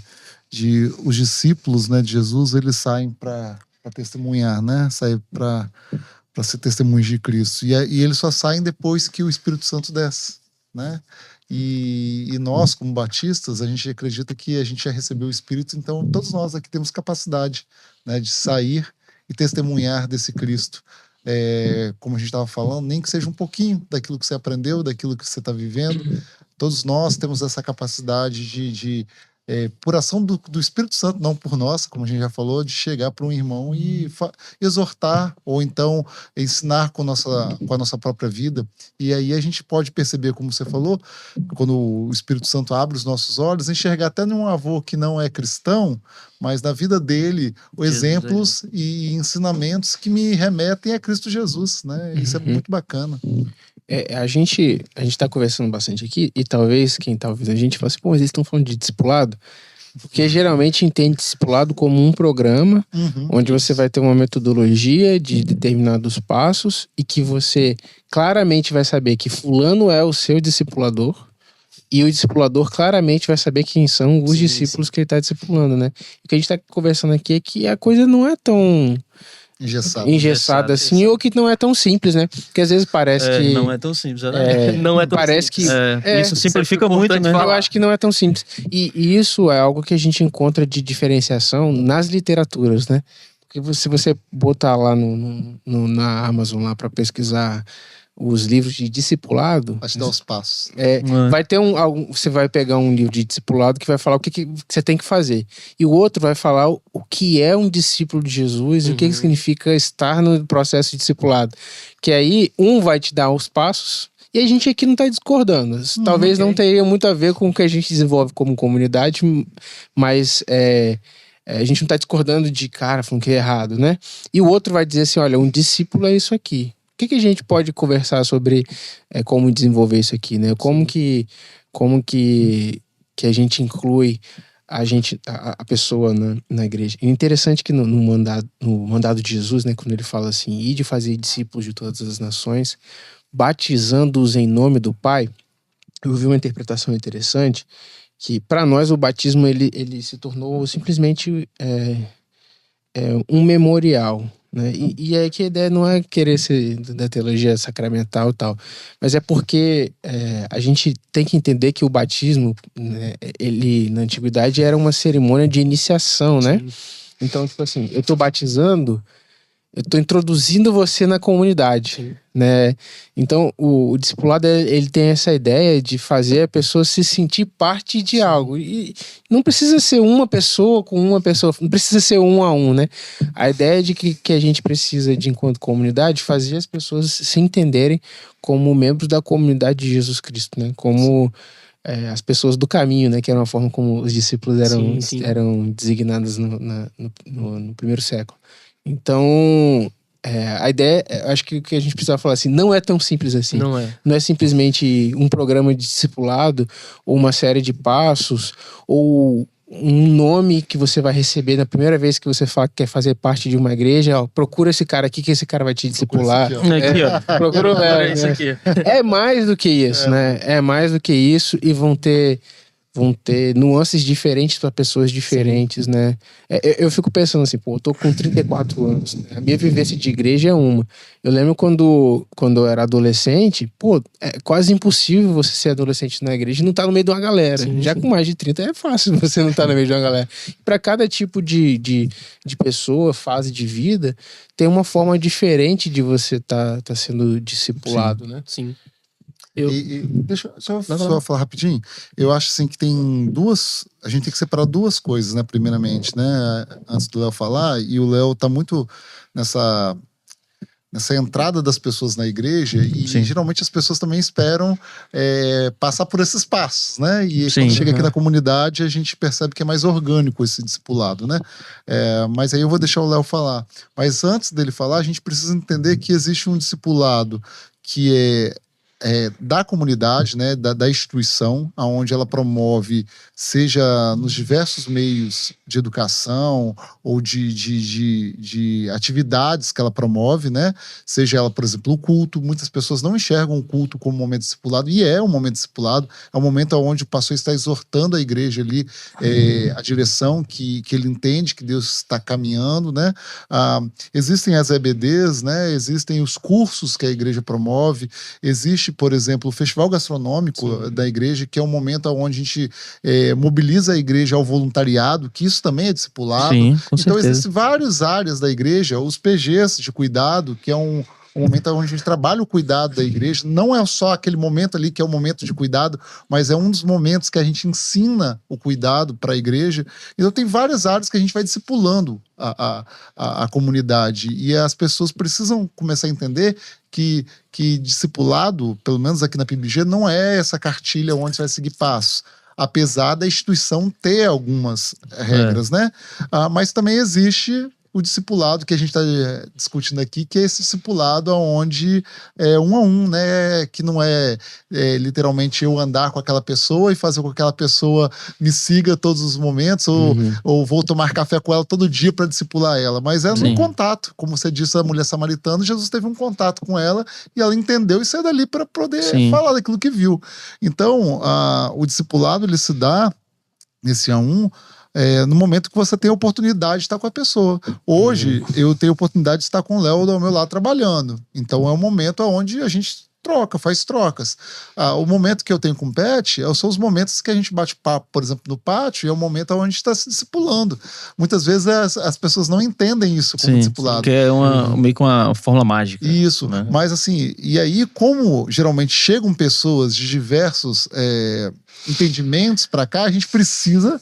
os discípulos, né, de Jesus, eles saem para testemunhar, né? Saem para ser testemunhas de Cristo. E eles só saem depois que o Espírito Santo desce, né? E nós, como batistas, a gente acredita que a gente já recebeu o Espírito, então todos nós aqui temos capacidade, né, de sair e testemunhar desse Cristo. Como a gente estava falando, nem que seja um pouquinho daquilo que você aprendeu, daquilo que você está vivendo. Todos nós temos essa capacidade por ação do Espírito Santo, não por nós, como a gente já falou, de chegar para um irmão e exortar, ou então ensinar com a nossa própria vida. E aí a gente pode perceber, como você falou, quando o Espírito Santo abre os nossos olhos, enxergar até num avô que não é cristão, mas na vida dele, exemplos e ensinamentos que me remetem a Cristo Jesus, né? Isso é muito bacana. A gente tá conversando bastante aqui, e talvez quem tá ouvindo a gente fala assim, pô, mas eles estão falando de discipulado? Porque geralmente entende discipulado como um programa, onde você vai ter uma metodologia de determinados passos, e que você claramente vai saber que fulano é o seu discipulador, e o discipulador claramente vai saber quem são os discípulos que ele está discipulando, né? O que a gente está conversando aqui é que a coisa não é tão engessada assim, ou que não é tão simples, né? Porque às vezes parece que... Não é tão simples, né? Não é tão parece simples. Isso simplifica muito, né? Eu acho que não é tão simples. E isso é algo que a gente encontra de diferenciação nas literaturas, né? Porque se você botar lá na Amazon lá para pesquisar os livros de discipulado, Vai te dar os passos. vai ter você vai pegar um livro de discipulado que vai falar o que você tem que fazer, e o outro vai falar o que é um discípulo de Jesus e o que significa estar no processo de discipulado, que aí um vai te dar os passos, e a gente aqui não está discordando, talvez não tenha muito a ver com o que a gente desenvolve como comunidade, mas a gente não está discordando de cara falando que é errado, né? E o outro vai dizer assim, olha, um discípulo é isso aqui. O que a gente pode conversar sobre como desenvolver isso aqui, né? Como que a gente inclui a pessoa na igreja. É interessante que no mandado de Jesus, né, quando ele fala assim, ide fazer discípulos de todas as nações, batizando-os em nome do Pai, eu vi uma interpretação interessante, que para nós o batismo ele se tornou simplesmente um memorial, né? E aí que a ideia não é querer ser da teologia sacramental e tal, mas é porque a gente tem que entender que o batismo, né, ele na antiguidade era uma cerimônia de iniciação, né? Então, tipo assim, eu tô batizando, eu tô introduzindo você na comunidade, né? Então, o discipulado, ele tem essa ideia de fazer a pessoa se sentir parte de algo. E não precisa ser uma pessoa com uma pessoa, não precisa ser um a um, né? A ideia de que a gente precisa, enquanto comunidade, fazer as pessoas se entenderem como membros da comunidade de Jesus Cristo, né? Como as pessoas do caminho, né? Que era uma forma como os discípulos eram designados no primeiro século. Então, a ideia, acho que o que a gente precisa falar assim, não é tão simples assim. Não é simplesmente um programa de discipulado, ou uma série de passos, ou um nome que você vai receber na primeira vez que você fala que quer fazer parte de uma igreja. Ó, procura esse cara aqui que esse cara vai te discipular. Procura isso aqui. É mais do que isso, né? É mais do que isso, e vão ter nuances diferentes para pessoas diferentes, né? Eu fico pensando assim, pô, eu tô com 34 anos, né? A minha vivência de igreja é uma. Eu lembro quando eu era adolescente, pô, é quase impossível você ser adolescente na igreja e não estar no meio de uma galera. Já com mais de 30 é fácil você não estar no meio de uma galera. Para cada tipo de pessoa, fase de vida, tem uma forma diferente de você tá sendo discipulado, né? Sim. Deixa eu só falar rapidinho. Eu acho assim que tem a gente tem que separar duas coisas, né? Primeiramente, né? Antes do Léo falar, e o Léo tá muito nessa entrada das pessoas na igreja, e geralmente as pessoas também esperam passar por esses passos, né? E quando chega aqui na comunidade, a gente percebe que é mais orgânico esse discipulado, né? Mas aí eu vou deixar o Léo falar. Mas antes dele falar, a gente precisa entender que existe um discipulado que da comunidade, né, da instituição, onde ela promove, seja nos diversos meios de educação ou de atividades que ela promove, né, seja ela, por exemplo, o culto. Muitas pessoas não enxergam o culto como um momento discipulado, e é um momento discipulado, é um momento onde o pastor está exortando a igreja ali, a direção que ele entende que Deus está caminhando, né. Existem as EBDs, né, existem os cursos que a igreja promove, existe, por exemplo, o festival gastronômico da igreja, que é um momento onde a gente mobiliza a igreja ao voluntariado, que isso também é discipulado. Sim, com Então certeza. existem várias áreas da igreja, os PGs de cuidado, que é um momento onde a gente trabalha o cuidado da igreja. Não é só aquele momento ali que é o momento de cuidado, mas é um dos momentos que a gente ensina o cuidado para a igreja. Então tem várias áreas que a gente vai discipulando a comunidade, e as pessoas precisam começar a entender que discipulado, pelo menos aqui na PIBG, não é essa cartilha onde você vai seguir passos, apesar da instituição ter algumas regras, né? Mas também existe o discipulado que a gente está discutindo aqui, que é esse discipulado onde é um a um, né? Que não é literalmente eu andar com aquela pessoa e fazer com que aquela pessoa me siga todos os momentos, ou vou tomar café com ela todo dia para discipular ela, mas é no contato. Como você disse, a mulher samaritana, Jesus teve um contato com ela e ela entendeu e saiu dali para poder falar daquilo que viu. Então, o discipulado, ele se dá nesse a um, no momento que você tem a oportunidade de estar com a pessoa. Hoje, eu tenho a oportunidade de estar com o Léo ao meu lado trabalhando. Então, é um momento onde a gente faz trocas. O momento que eu tenho com o Pet são os momentos que a gente bate papo, por exemplo, no pátio, e é o momento onde a gente está se discipulando. Muitas vezes as pessoas não entendem isso como discipulado. Que é meio que uma fórmula mágica. Isso, né? Mas assim, e aí, como geralmente chegam pessoas de diversos entendimentos para cá, a gente precisa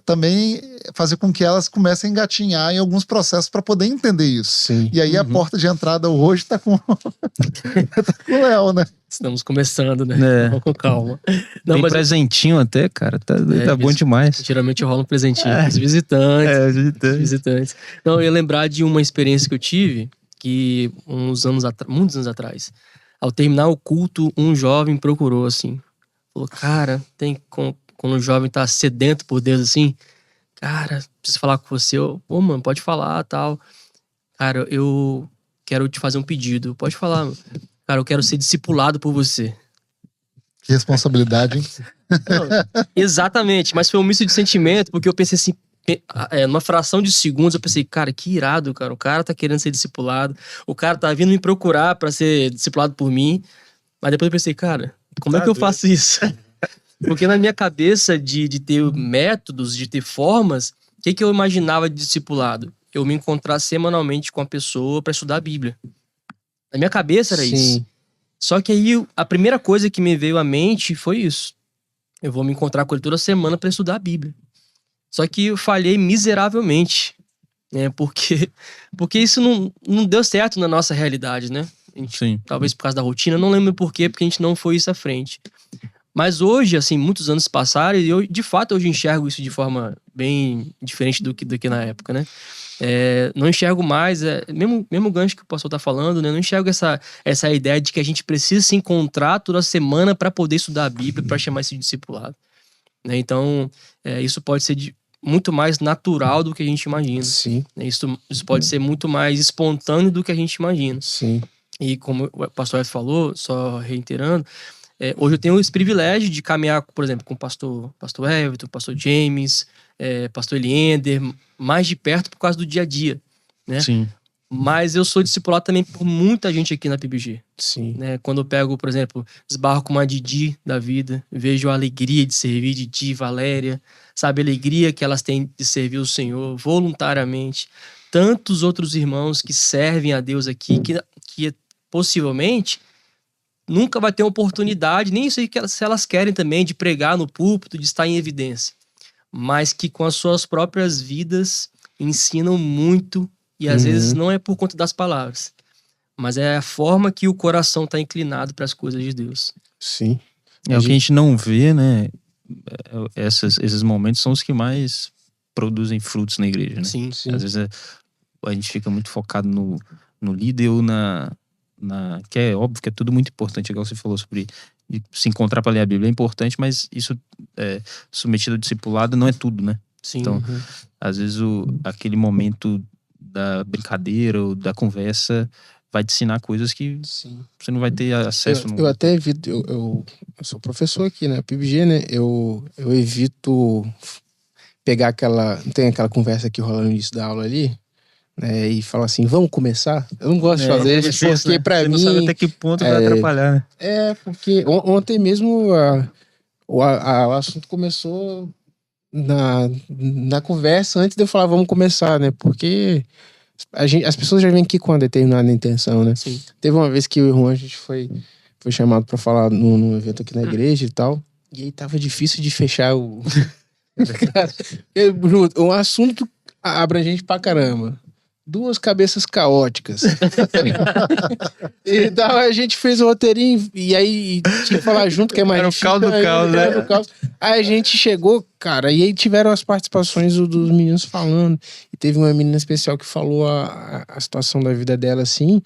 também fazer com que elas comecem a engatinhar em alguns processos para poder entender isso. Sim. E aí a porta de entrada hoje tá com tá com o Léo, né? Estamos começando, né? Vamos com calma. Não, Tem mas presentinho até, cara. Tá bom demais. geralmente rola um presentinho para os visitantes. Visitantes. Não, eu ia lembrar de uma experiência que eu tive, que muitos anos atrás, ao terminar o culto, um jovem procurou assim, falou, cara, quando o jovem tá sedento por Deus assim, cara, preciso falar com você. Pô, mano, pode falar, tal. Cara, eu quero te fazer um pedido. Pode falar, mano. Cara, eu quero ser discipulado por você. Que responsabilidade, hein? Não, exatamente, mas foi um misto de sentimento, porque eu pensei assim, numa fração de segundos, eu pensei, cara, que irado, cara. O cara tá querendo ser discipulado, o cara tá vindo me procurar pra ser discipulado por mim. Mas depois eu pensei, cara, como é que eu faço isso? Porque na minha cabeça de ter métodos, de ter formas, o que eu imaginava de discipulado? Eu me encontrar semanalmente com a pessoa para estudar a Bíblia. Na minha cabeça era isso. Só que aí a primeira coisa que me veio à mente foi isso. Eu vou me encontrar com ele toda semana para estudar a Bíblia. Só que eu falhei miseravelmente, né? Porque isso não deu certo na nossa realidade, né? Sim. Talvez por causa da rotina, não lembro por quê, porque a gente não foi isso à frente. Mas hoje, assim, muitos anos passaram e eu, de fato, hoje enxergo isso de forma bem diferente do que na época, né? Não enxergo mais, mesmo gancho que o pastor tá falando, né? Não enxergo essa ideia de que a gente precisa se encontrar toda semana para poder estudar a Bíblia, para chamar isso de discipulado. Né? Então, isso pode ser muito mais natural do que a gente imagina. Sim. Isso pode ser muito mais espontâneo do que a gente imagina. Sim. E como o pastor F falou, só reiterando, hoje eu tenho esse privilégio de caminhar, por exemplo, com o pastor Everton, pastor James, pastor Eliender, mais de perto por causa do dia a dia, né? Sim. Mas eu sou discipulado também por muita gente aqui na PIBG. Sim. Né? Quando eu pego, por exemplo, esbarro com uma Didi da vida, vejo a alegria de servir Didi, Valéria, sabe, a alegria que elas têm de servir o Senhor voluntariamente. Tantos outros irmãos que servem a Deus aqui, que possivelmente nunca vai ter oportunidade, nem sei se elas querem também, de pregar no púlpito, de estar em evidência. Mas que com as suas próprias vidas ensinam muito, e às vezes não é por conta das palavras, mas é a forma que o coração está inclinado para as coisas de Deus. Sim. O que a gente não vê, né? Esses momentos são os que mais produzem frutos na igreja, né? Sim. Sim. Às vezes a gente fica muito focado no líder ou que é óbvio que é tudo muito importante, igual você falou sobre de se encontrar para ler a Bíblia é importante, mas isso submetido ao discipulado não é tudo, né? Sim. Então, às vezes aquele momento da brincadeira ou da conversa vai te ensinar coisas que você não vai ter acesso. Eu até evito, eu sou professor aqui, né? PIBG, né? Eu evito pegar tem aquela conversa que rola no início da aula ali, né? E falar assim, vamos começar? Eu não gosto de fazer isso, porque pra você mim... não sabe até que ponto vai atrapalhar, né? Porque ontem mesmo o assunto começou na conversa antes de eu falar vamos começar, né? Porque as pessoas já vêm aqui com uma determinada intenção, né? Sim. Teve uma vez que eu e o Juan, a gente foi chamado pra falar num evento aqui na igreja e tal, e aí tava difícil de fechar o... um assunto abrangente pra caramba. Duas cabeças caóticas. Então a gente fez o roteirinho e aí tinha que falar junto, que é mais difícil. Era o caos do caos, né? Aí a gente chegou, cara, e aí tiveram as participações dos meninos falando. E teve uma menina especial que falou a situação da vida dela, assim,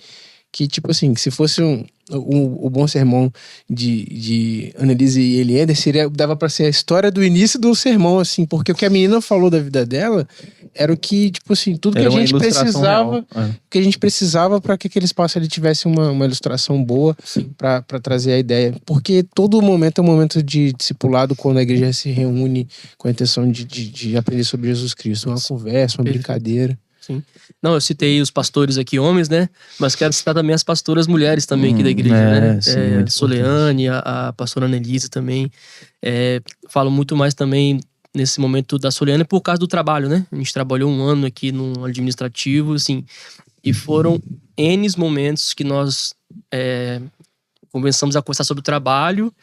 que tipo assim, se fosse o bom sermão de Annelise e Eliéder, dava pra ser a história do início do sermão, assim, porque o que a menina falou da vida dela era o que, tipo assim, tudo que a gente precisava, que a gente precisava para que aquele espaço ali tivesse uma ilustração boa para trazer a ideia. Porque todo momento é um momento de discipulado, quando a igreja se reúne com a intenção de aprender sobre Jesus Cristo. Uma conversa, uma brincadeira. Sim. Não, eu citei os pastores aqui, homens, né? Mas quero citar também as pastoras mulheres também aqui da igreja, né? Sim, a Soleane, a pastora Annelise também. Falo muito mais também nesse momento da Soleane por causa do trabalho, né? A gente trabalhou um ano aqui no administrativo, assim, e foram N momentos que nós começamos a conversar sobre o trabalho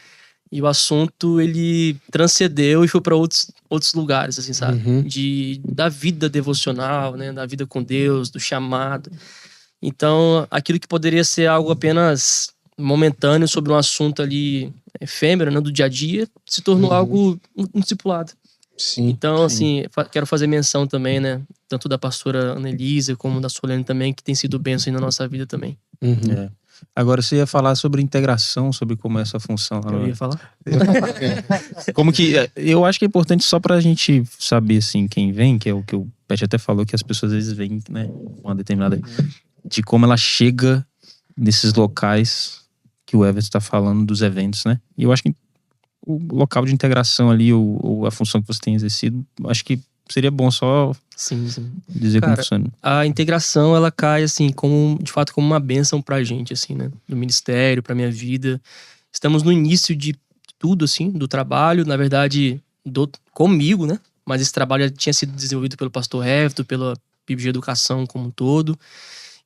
e o assunto, ele transcendeu e foi para outros lugares, assim, sabe? Da vida devocional, né? Da vida com Deus, do chamado. Então, aquilo que poderia ser algo apenas momentâneo sobre um assunto ali efêmero, né? Do dia a dia, se tornou algo um discipulado. Sim, então, assim, quero fazer menção também, né? Tanto da pastora Annelise como da Solene também, que tem sido bênção na nossa vida também. Agora você ia falar sobre integração, sobre como é essa função. Eu ia falar? Como que... Eu acho que é importante só pra gente saber, assim, quem vem, que é o que o Pet até falou, que as pessoas às vezes vêm, né? Uma determinada... De como ela chega nesses locais que o Everton tá falando, dos eventos, né? E eu acho que o local de integração ali, ou a função que você tem exercido, acho que seria bom só dizer como funciona. A integração, ela cai, assim, de fato, como uma bênção pra gente, assim, né? Do ministério, pra minha vida. Estamos no início de tudo, assim, do trabalho, na verdade, comigo, né? Mas esse trabalho já tinha sido desenvolvido pelo pastor Everton, pela PIBG Educação como um todo.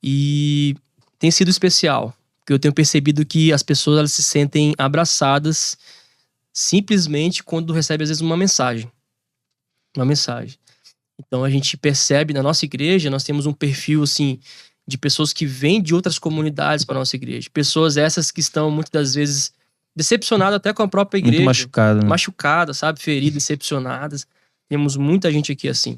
E tem sido especial, porque eu tenho percebido que as pessoas, elas se sentem abraçadas simplesmente quando recebem, às vezes, uma mensagem. Então a gente percebe na nossa igreja, nós temos um perfil, assim, de pessoas que vêm de outras comunidades para nossa igreja. Pessoas essas que estão, muitas das vezes, decepcionadas até com a própria igreja. Muito machucadas, né? Machucadas, sabe? Feridas, decepcionadas. Temos muita gente aqui assim.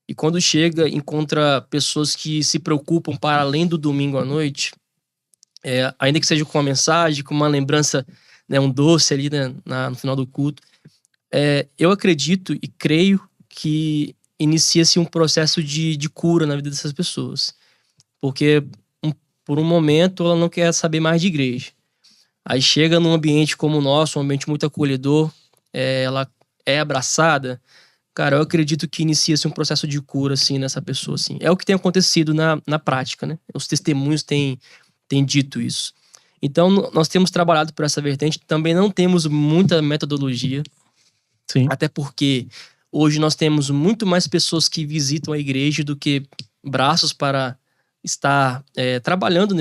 E quando chega, encontra pessoas que se preocupam para além do domingo à noite, ainda que seja com uma mensagem, com uma lembrança, né, um doce ali, né, no final do culto. Eu acredito e creio que inicia-se um processo de cura na vida dessas pessoas. Porque por um momento ela não quer saber mais de igreja. Aí chega num ambiente como o nosso, um ambiente muito acolhedor, ela é abraçada. Cara, eu acredito que inicia-se um processo de cura, assim, nessa pessoa, assim. É o que tem acontecido na prática, né? Os testemunhos têm dito isso. Então, nós temos trabalhado por essa vertente. Também não temos muita metodologia. Sim. Até porque hoje nós temos muito mais pessoas que visitam a igreja do que braços para estar trabalhando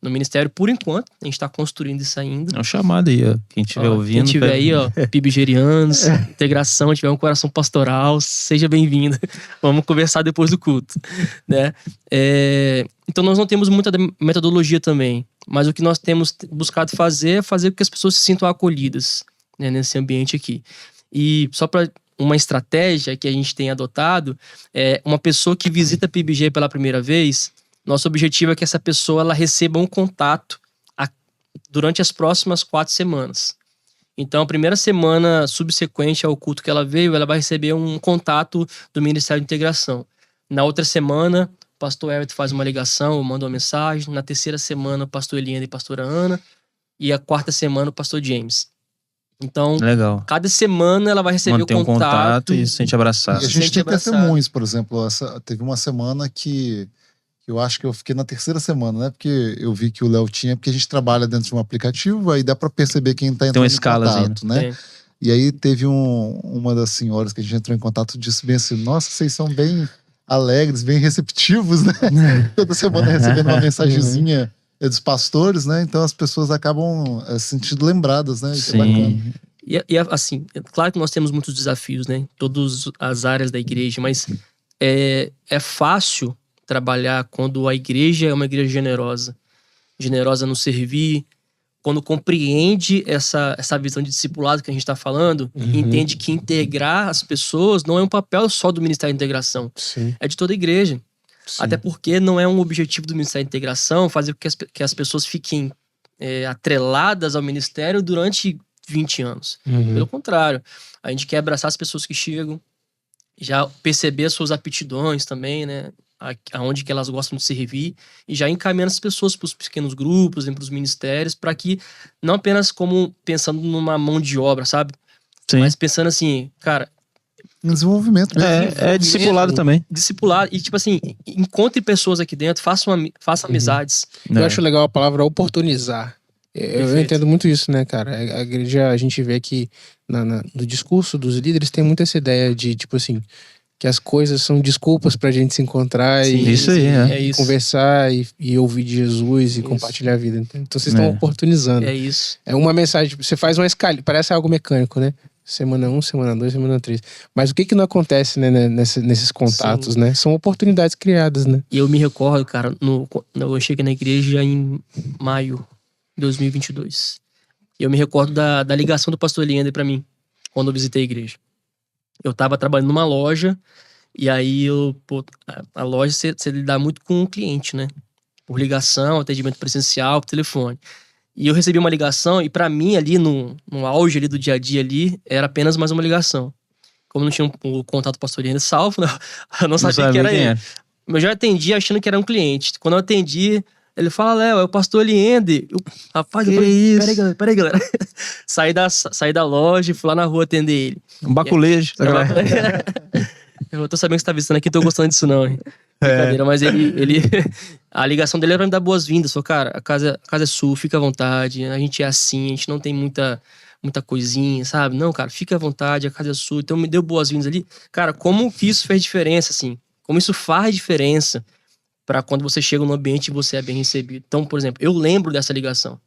no ministério por enquanto. A gente está construindo isso ainda. É um chamado aí, ó. Quem estiver ouvindo. Quem estiver aí, ó, PIBGerianos, integração, tiver um coração pastoral, seja bem-vindo. Vamos conversar depois do culto, né? Então nós não temos muita metodologia também, mas o que nós temos buscado fazer é fazer com que as pessoas se sintam acolhidas, né, nesse ambiente aqui. E só para uma estratégia que a gente tem adotado, uma pessoa que visita a PIBG pela primeira vez, Nosso objetivo é que essa pessoa ela receba um contato durante as próximas 4 semanas. Então, a primeira semana subsequente ao culto que ela veio, ela vai receber um contato do Ministério de Integração. Na outra semana, o pastor Everton faz uma ligação, manda uma mensagem. Na terceira semana, o pastor Eliane e a pastora Ana. E a quarta semana, o pastor James. Então, Legal. cada semana ela vai receber Manter o um contato e se sente abraçado. E a gente tem testemunhos, por exemplo, teve uma semana que eu acho que eu fiquei na terceira semana, né? Porque eu vi que o Léo tinha, porque a gente trabalha dentro de um aplicativo, aí dá pra perceber quem tá entrando em contato, né? E aí teve uma das senhoras que a gente entrou em contato, disse bem assim, nossa, vocês são bem alegres, bem receptivos, né? Toda semana recebendo uma mensagenzinha dos pastores, né? Então as pessoas acabam se sentindo lembradas, né? Isso é bacana. E assim, é claro que nós temos muitos desafios, né? Em todas as áreas da igreja, mas é fácil trabalhar quando a igreja é uma igreja generosa. Generosa no servir, quando compreende essa visão de discipulado que a gente está falando, entende que integrar as pessoas não é um papel só do Ministério de Integração. Sim. É de toda a igreja. Sim. Até porque não é um objetivo do Ministério de Integração fazer com que as pessoas fiquem atreladas ao ministério durante 20 anos. Pelo contrário, a gente quer abraçar as pessoas que chegam, já perceber as suas aptidões também, né? Aonde que elas gostam de servir, e já encaminhando as pessoas para os pequenos grupos, para os ministérios, para que, não apenas como pensando numa mão de obra, sabe? Sim. Mas pensando assim, cara... Desenvolvimento mesmo. É discipulado também. Discipulado. E tipo assim, encontre pessoas aqui dentro, faça amizades. Eu acho legal a palavra oportunizar. Eu entendo muito isso, né, cara? A igreja, a gente vê que no discurso dos líderes tem muito essa ideia de, tipo assim, que as coisas são desculpas pra gente se encontrar e conversar e ouvir de Jesus e compartilhar a vida. Então vocês estão oportunizando. É isso. É uma mensagem, você faz uma escala, parece algo mecânico, né? Semana 1, semana 2, semana 3. Mas o que não acontece, né, nesses contatos, né? São oportunidades criadas, né? E eu me recordo, cara, eu cheguei na igreja em maio de 2022. E eu me recordo da ligação do pastor Eliane pra mim, quando eu visitei a igreja. Eu tava trabalhando numa loja, e aí a loja você lidar muito com o cliente, né? Por ligação, atendimento presencial, por telefone. E eu recebi uma ligação, e pra mim ali, no auge ali do dia a dia ali, era apenas mais uma ligação. Como não tinha o contato do pastor ainda salvo, eu não sabia que era ele. Eu já atendi achando que era um cliente. Quando eu atendi, ele fala, Léo, é o pastor Eliende. Rapaz, eu falei, peraí, galera. Saí da loja e fui lá na rua atender ele. Um baculejo. Eu tô sabendo que você tá visitando aqui, tô gostando disso não, hein? Brincadeira, mas ele a ligação dele era pra me dar boas-vindas. Falou, cara, a casa é sua, fica à vontade. A gente é assim, a gente não tem muita coisinha, sabe? Não, cara, fica à vontade, a casa é sua. Então me deu boas-vindas ali. Cara, como que isso fez diferença, assim? Como isso faz diferença pra quando você chega no ambiente e você é bem recebido. Então, por exemplo, eu lembro dessa ligação.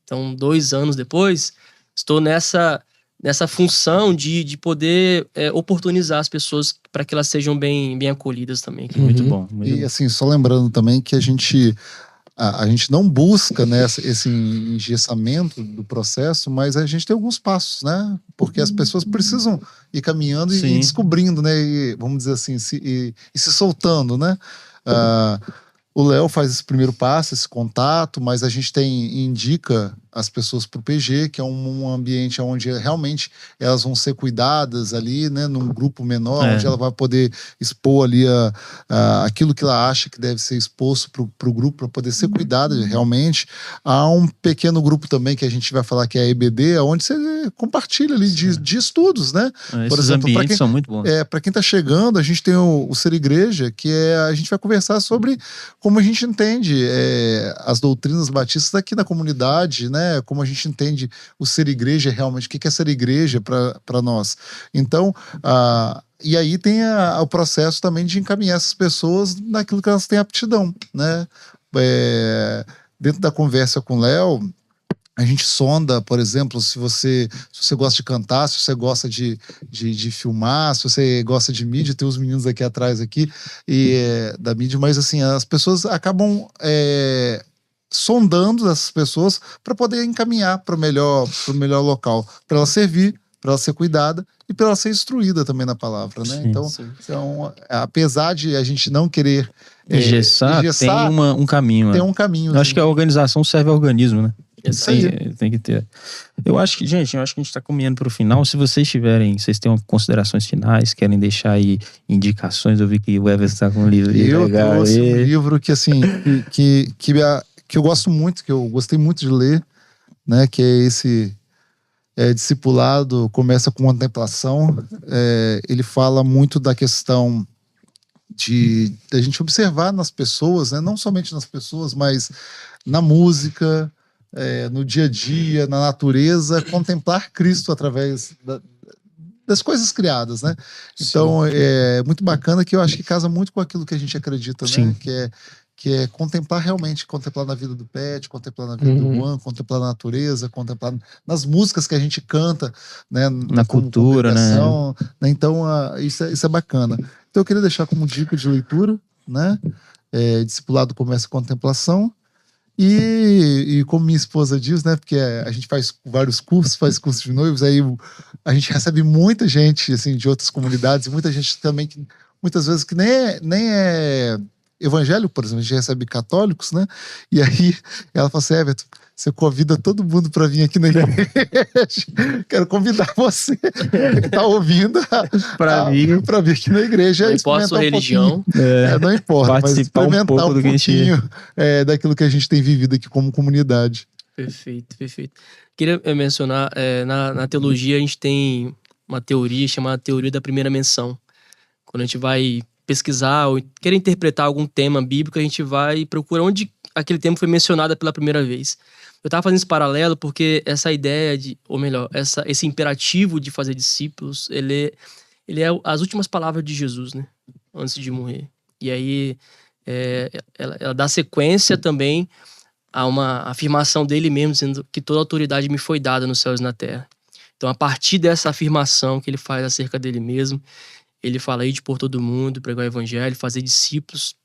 Então, 2 anos depois, estou nessa função de poder oportunizar as pessoas para que elas sejam bem acolhidas também. Muito bom. E assim, só lembrando também que a gente não busca, né, esse engessamento do processo, mas a gente tem alguns passos, né? Porque as pessoas precisam ir caminhando e descobrindo, né? E, vamos dizer assim, e se soltando, né? O Léo faz esse primeiro passo, esse contato, mas a gente indica as pessoas para o PG, que é um ambiente onde realmente elas vão ser cuidadas ali, né, num grupo menor, onde ela vai poder expor ali aquilo que ela acha que deve ser exposto para o grupo, para poder ser cuidada realmente. Há um pequeno grupo também que a gente vai falar que é a EBD, onde você compartilha ali de estudos, né? Por exemplo, ambientes são muito bons. Para quem está chegando, a gente tem o Ser Igreja, que a gente vai conversar sobre como a gente entende as doutrinas batistas aqui na comunidade, né? Como a gente entende o ser igreja realmente, o que é ser igreja para nós. Então, e aí tem o processo também de encaminhar essas pessoas naquilo que elas têm aptidão, né? Dentro da conversa com o Léo, a gente sonda, por exemplo, se você gosta de cantar, se você gosta de filmar, se você gosta de mídia, tem os meninos aqui atrás da mídia, mas assim, as pessoas acabam sondando essas pessoas para poder encaminhar para o melhor local, para ela servir, para ela ser cuidada e para ela ser instruída também na palavra, né? Sim. Então, apesar de a gente não querer Engessar, tem um caminho. Tem um caminho. Eu acho que a organização serve ao organismo, né? Isso aí. Tem que ter. Eu acho que a gente tá caminhando pro final. Se vocês têm considerações finais, querem deixar aí indicações, eu vi que o Everton tá com um livro Eu legal. trouxe um livro que, assim, que eu gosto muito, que eu gostei muito de ler, né? Que é esse Discipulado Começa com Contemplação. Ele fala muito da questão de a gente observar nas pessoas, né? Não somente nas pessoas, mas na música, no dia a dia, na natureza, contemplar Cristo através das coisas criadas, né? Então, é muito bacana, que eu acho que casa muito com aquilo que a gente acredita, né? Que é contemplar na vida do Pet, contemplar na vida do Juan, contemplar na natureza, contemplar nas músicas que a gente canta, né? Na cultura, né? Então, isso é bacana. Então, eu queria deixar como dica de leitura, né? Discipulado Começa com Contemplação. E como minha esposa diz, né? Porque a gente faz vários cursos, faz cursos de noivos, aí a gente recebe muita gente, assim, de outras comunidades, e muita gente também que muitas vezes que nem é evangélico, por exemplo, a gente recebe católicos, né? E aí ela fala assim: Everton, você convida todo mundo para vir aqui na igreja. Quero convidar você que tá ouvindo para vir aqui na igreja. Não importa a sua religião. Não importa, mas experimentar um pouquinho daquilo que a gente tem vivido aqui como comunidade. Perfeito. Queria mencionar, na teologia a gente tem uma teoria chamada teoria da primeira menção. Quando a gente vai pesquisar ou quer interpretar algum tema bíblico, a gente vai procurar onde aquele tema foi mencionado pela primeira vez. Eu estava fazendo esse paralelo porque essa ideia esse imperativo de fazer discípulos, ele é as últimas palavras de Jesus, né? Antes de morrer. E aí ela dá sequência também a uma afirmação dele mesmo, dizendo que toda autoridade me foi dada nos céus e na terra. Então, a partir dessa afirmação que ele faz acerca dele mesmo, ele fala: ide por todo mundo, pregar o evangelho, fazer discípulos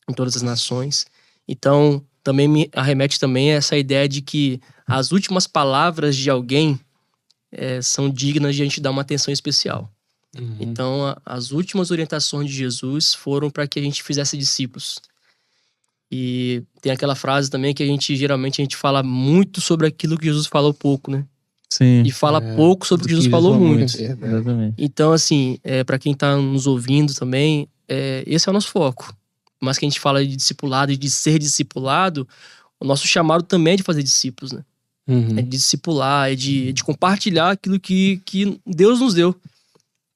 em todas as nações. Então, também me arremete também a essa ideia de que as últimas palavras de alguém são dignas de a gente dar uma atenção especial. Então, as últimas orientações de Jesus foram para que a gente fizesse discípulos. E tem aquela frase também que geralmente a gente fala muito sobre aquilo que Jesus falou pouco, né? Sim. E fala pouco sobre o que Jesus falou muito. Exatamente. Então, assim, para quem tá nos ouvindo também, esse é o nosso foco. Mas que a gente fala de discipulado e de ser discipulado, o nosso chamado também é de fazer discípulos, né? É de discipular, é de compartilhar aquilo que Deus nos deu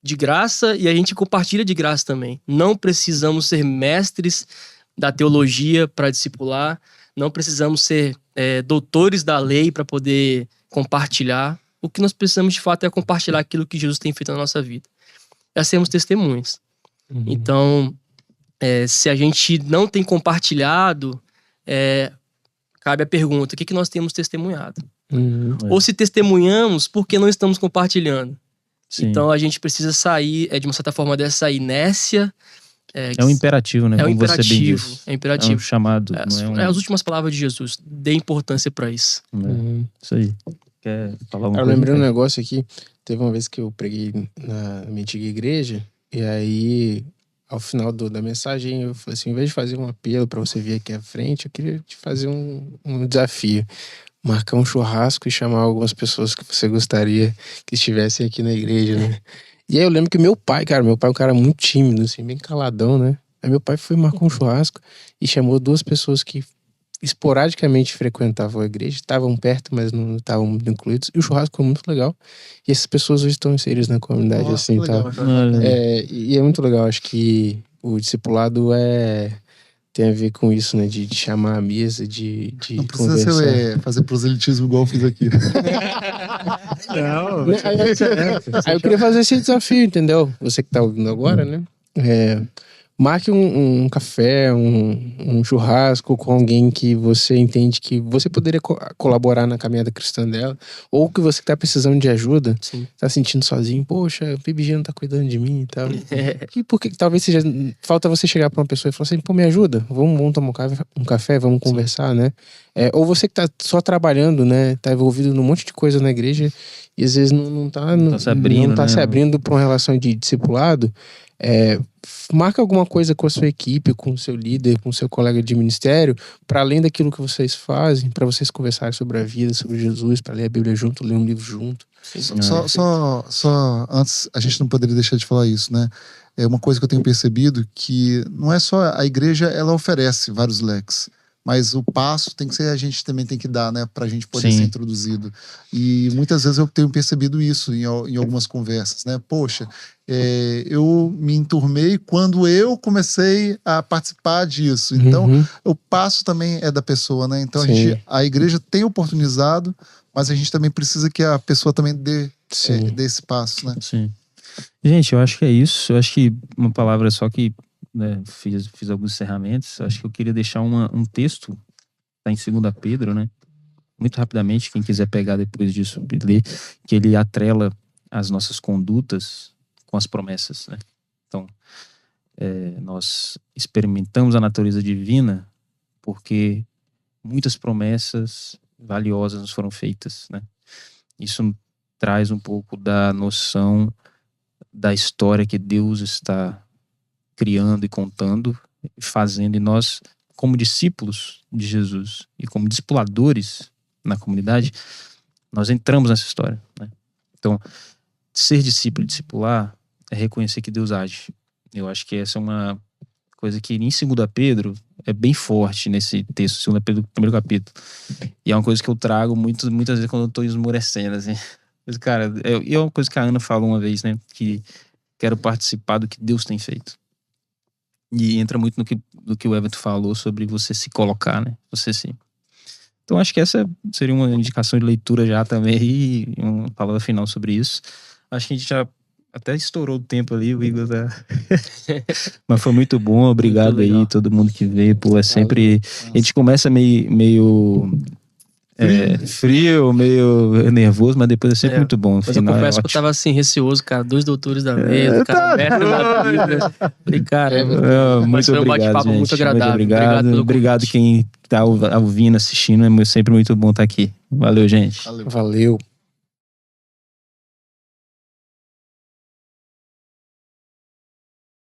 de graça, e a gente compartilha de graça também. Não precisamos ser mestres da teologia para discipular, não precisamos ser doutores da lei para poder compartilhar. O que nós precisamos de fato é compartilhar aquilo que Jesus tem feito na nossa vida. É sermos testemunhas. Então, se a gente não tem compartilhado, cabe a pergunta: o que nós temos testemunhado? Ou se testemunhamos, por que não estamos compartilhando? Sim. Então a gente precisa sair, de uma certa forma, dessa inércia. É um imperativo, né? É um imperativo. É um chamado. As últimas palavras de Jesus. Dê importância para isso. Isso aí. Quer falar alguma coisa? Eu lembrei um negócio aqui. Teve uma vez que eu preguei na minha antiga igreja, e aí, ao final da mensagem, eu falei assim: em vez de fazer um apelo para você vir aqui à frente, eu queria te fazer um desafio. Marcar um churrasco e chamar algumas pessoas que você gostaria que estivessem aqui na igreja, né? E aí eu lembro que meu pai é um cara muito tímido, assim, bem caladão, né? Aí meu pai marcou um churrasco e chamou 2 pessoas que esporadicamente frequentavam a igreja, estavam perto, mas não estavam muito incluídos, e o churrasco foi muito legal. E essas pessoas hoje estão inseridas na comunidade, assim, legal, tá? E é muito legal, acho que o discipulado tem a ver com isso, né? De chamar a mesa, de não precisa fazer proselitismo igual eu fiz aqui. Não, aí eu queria fazer esse desafio, entendeu? Você que tá ouvindo agora, né? marque um café, um churrasco com alguém que você entende que você poderia colaborar na caminhada cristã dela, ou que você tá precisando de ajuda, Sim. tá sentindo sozinho, poxa, o PBG não tá cuidando de mim e tal. E porque talvez seja, falta você chegar pra uma pessoa e falar assim, pô, me ajuda, vamos tomar um café, vamos conversar, né? Ou você que tá só trabalhando, né, tá envolvido num monte de coisa na igreja e às vezes não tá se abrindo, não tá né? se abrindo pra uma relação de discipulado, marca alguma coisa com a sua equipe, com o seu líder, com o seu colega de ministério, para além daquilo que vocês fazem, para vocês conversarem sobre a vida, sobre Jesus, para ler a Bíblia junto, ler um livro junto. Só antes, a gente não poderia deixar de falar isso, né? É uma coisa que eu tenho percebido que não é só a igreja, ela oferece vários leques, mas o passo tem que ser a gente também tem que dar, né, pra gente poder Sim. ser introduzido. E muitas vezes eu tenho percebido isso em algumas conversas, né? Poxa, eu me enturmei quando eu comecei a participar disso. Então, o passo também é da pessoa, né? Então a igreja tem oportunizado, mas a gente também precisa que a pessoa também dê esse passo, né? Sim. Gente, eu acho que é isso. Eu acho que uma palavra só que, né, fiz alguns encerramentos. Eu acho que eu queria deixar um texto, tá em 2 Pedro, né? Muito rapidamente, quem quiser pegar depois disso, ler, que ele atrela as nossas condutas com as promessas, né? Então, nós experimentamos a natureza divina porque muitas promessas valiosas nos foram feitas, né? Isso traz um pouco da noção da história que Deus está criando e contando, fazendo, e nós, como discípulos de Jesus e como discipuladores na comunidade, nós entramos nessa história, né? Então, ser discípulo e discipular é reconhecer que Deus age. Eu acho que essa é uma coisa que em 2 Pedro é bem forte nesse texto, 2 Pedro, 1º capítulo. E é uma coisa que eu trago muitas vezes quando eu tô esmorecendo, assim. Mas, cara, é uma coisa que a Ana falou uma vez, né? Que quero participar do que Deus tem feito. E entra muito no que o Everton falou sobre você se colocar, né? Você se... Então, acho que essa seria uma indicação de leitura já também e uma palavra final sobre isso. Acho que a gente já até estourou o tempo ali, o Igor tá... Mas foi muito bom, obrigado muito aí, todo mundo que veio, pô, é sempre... A gente começa meio frio, meio nervoso, mas depois é sempre muito bom. Mas eu confesso que eu tava assim, receoso, cara, 2 doutores da mesa, cara aberto na Bíblia. Falei, cara, muito foi um obrigado, bate-papo gente. muito agradável. Muito obrigado quem tá ouvindo, assistindo, é sempre muito bom estar aqui. Valeu, gente. Valeu.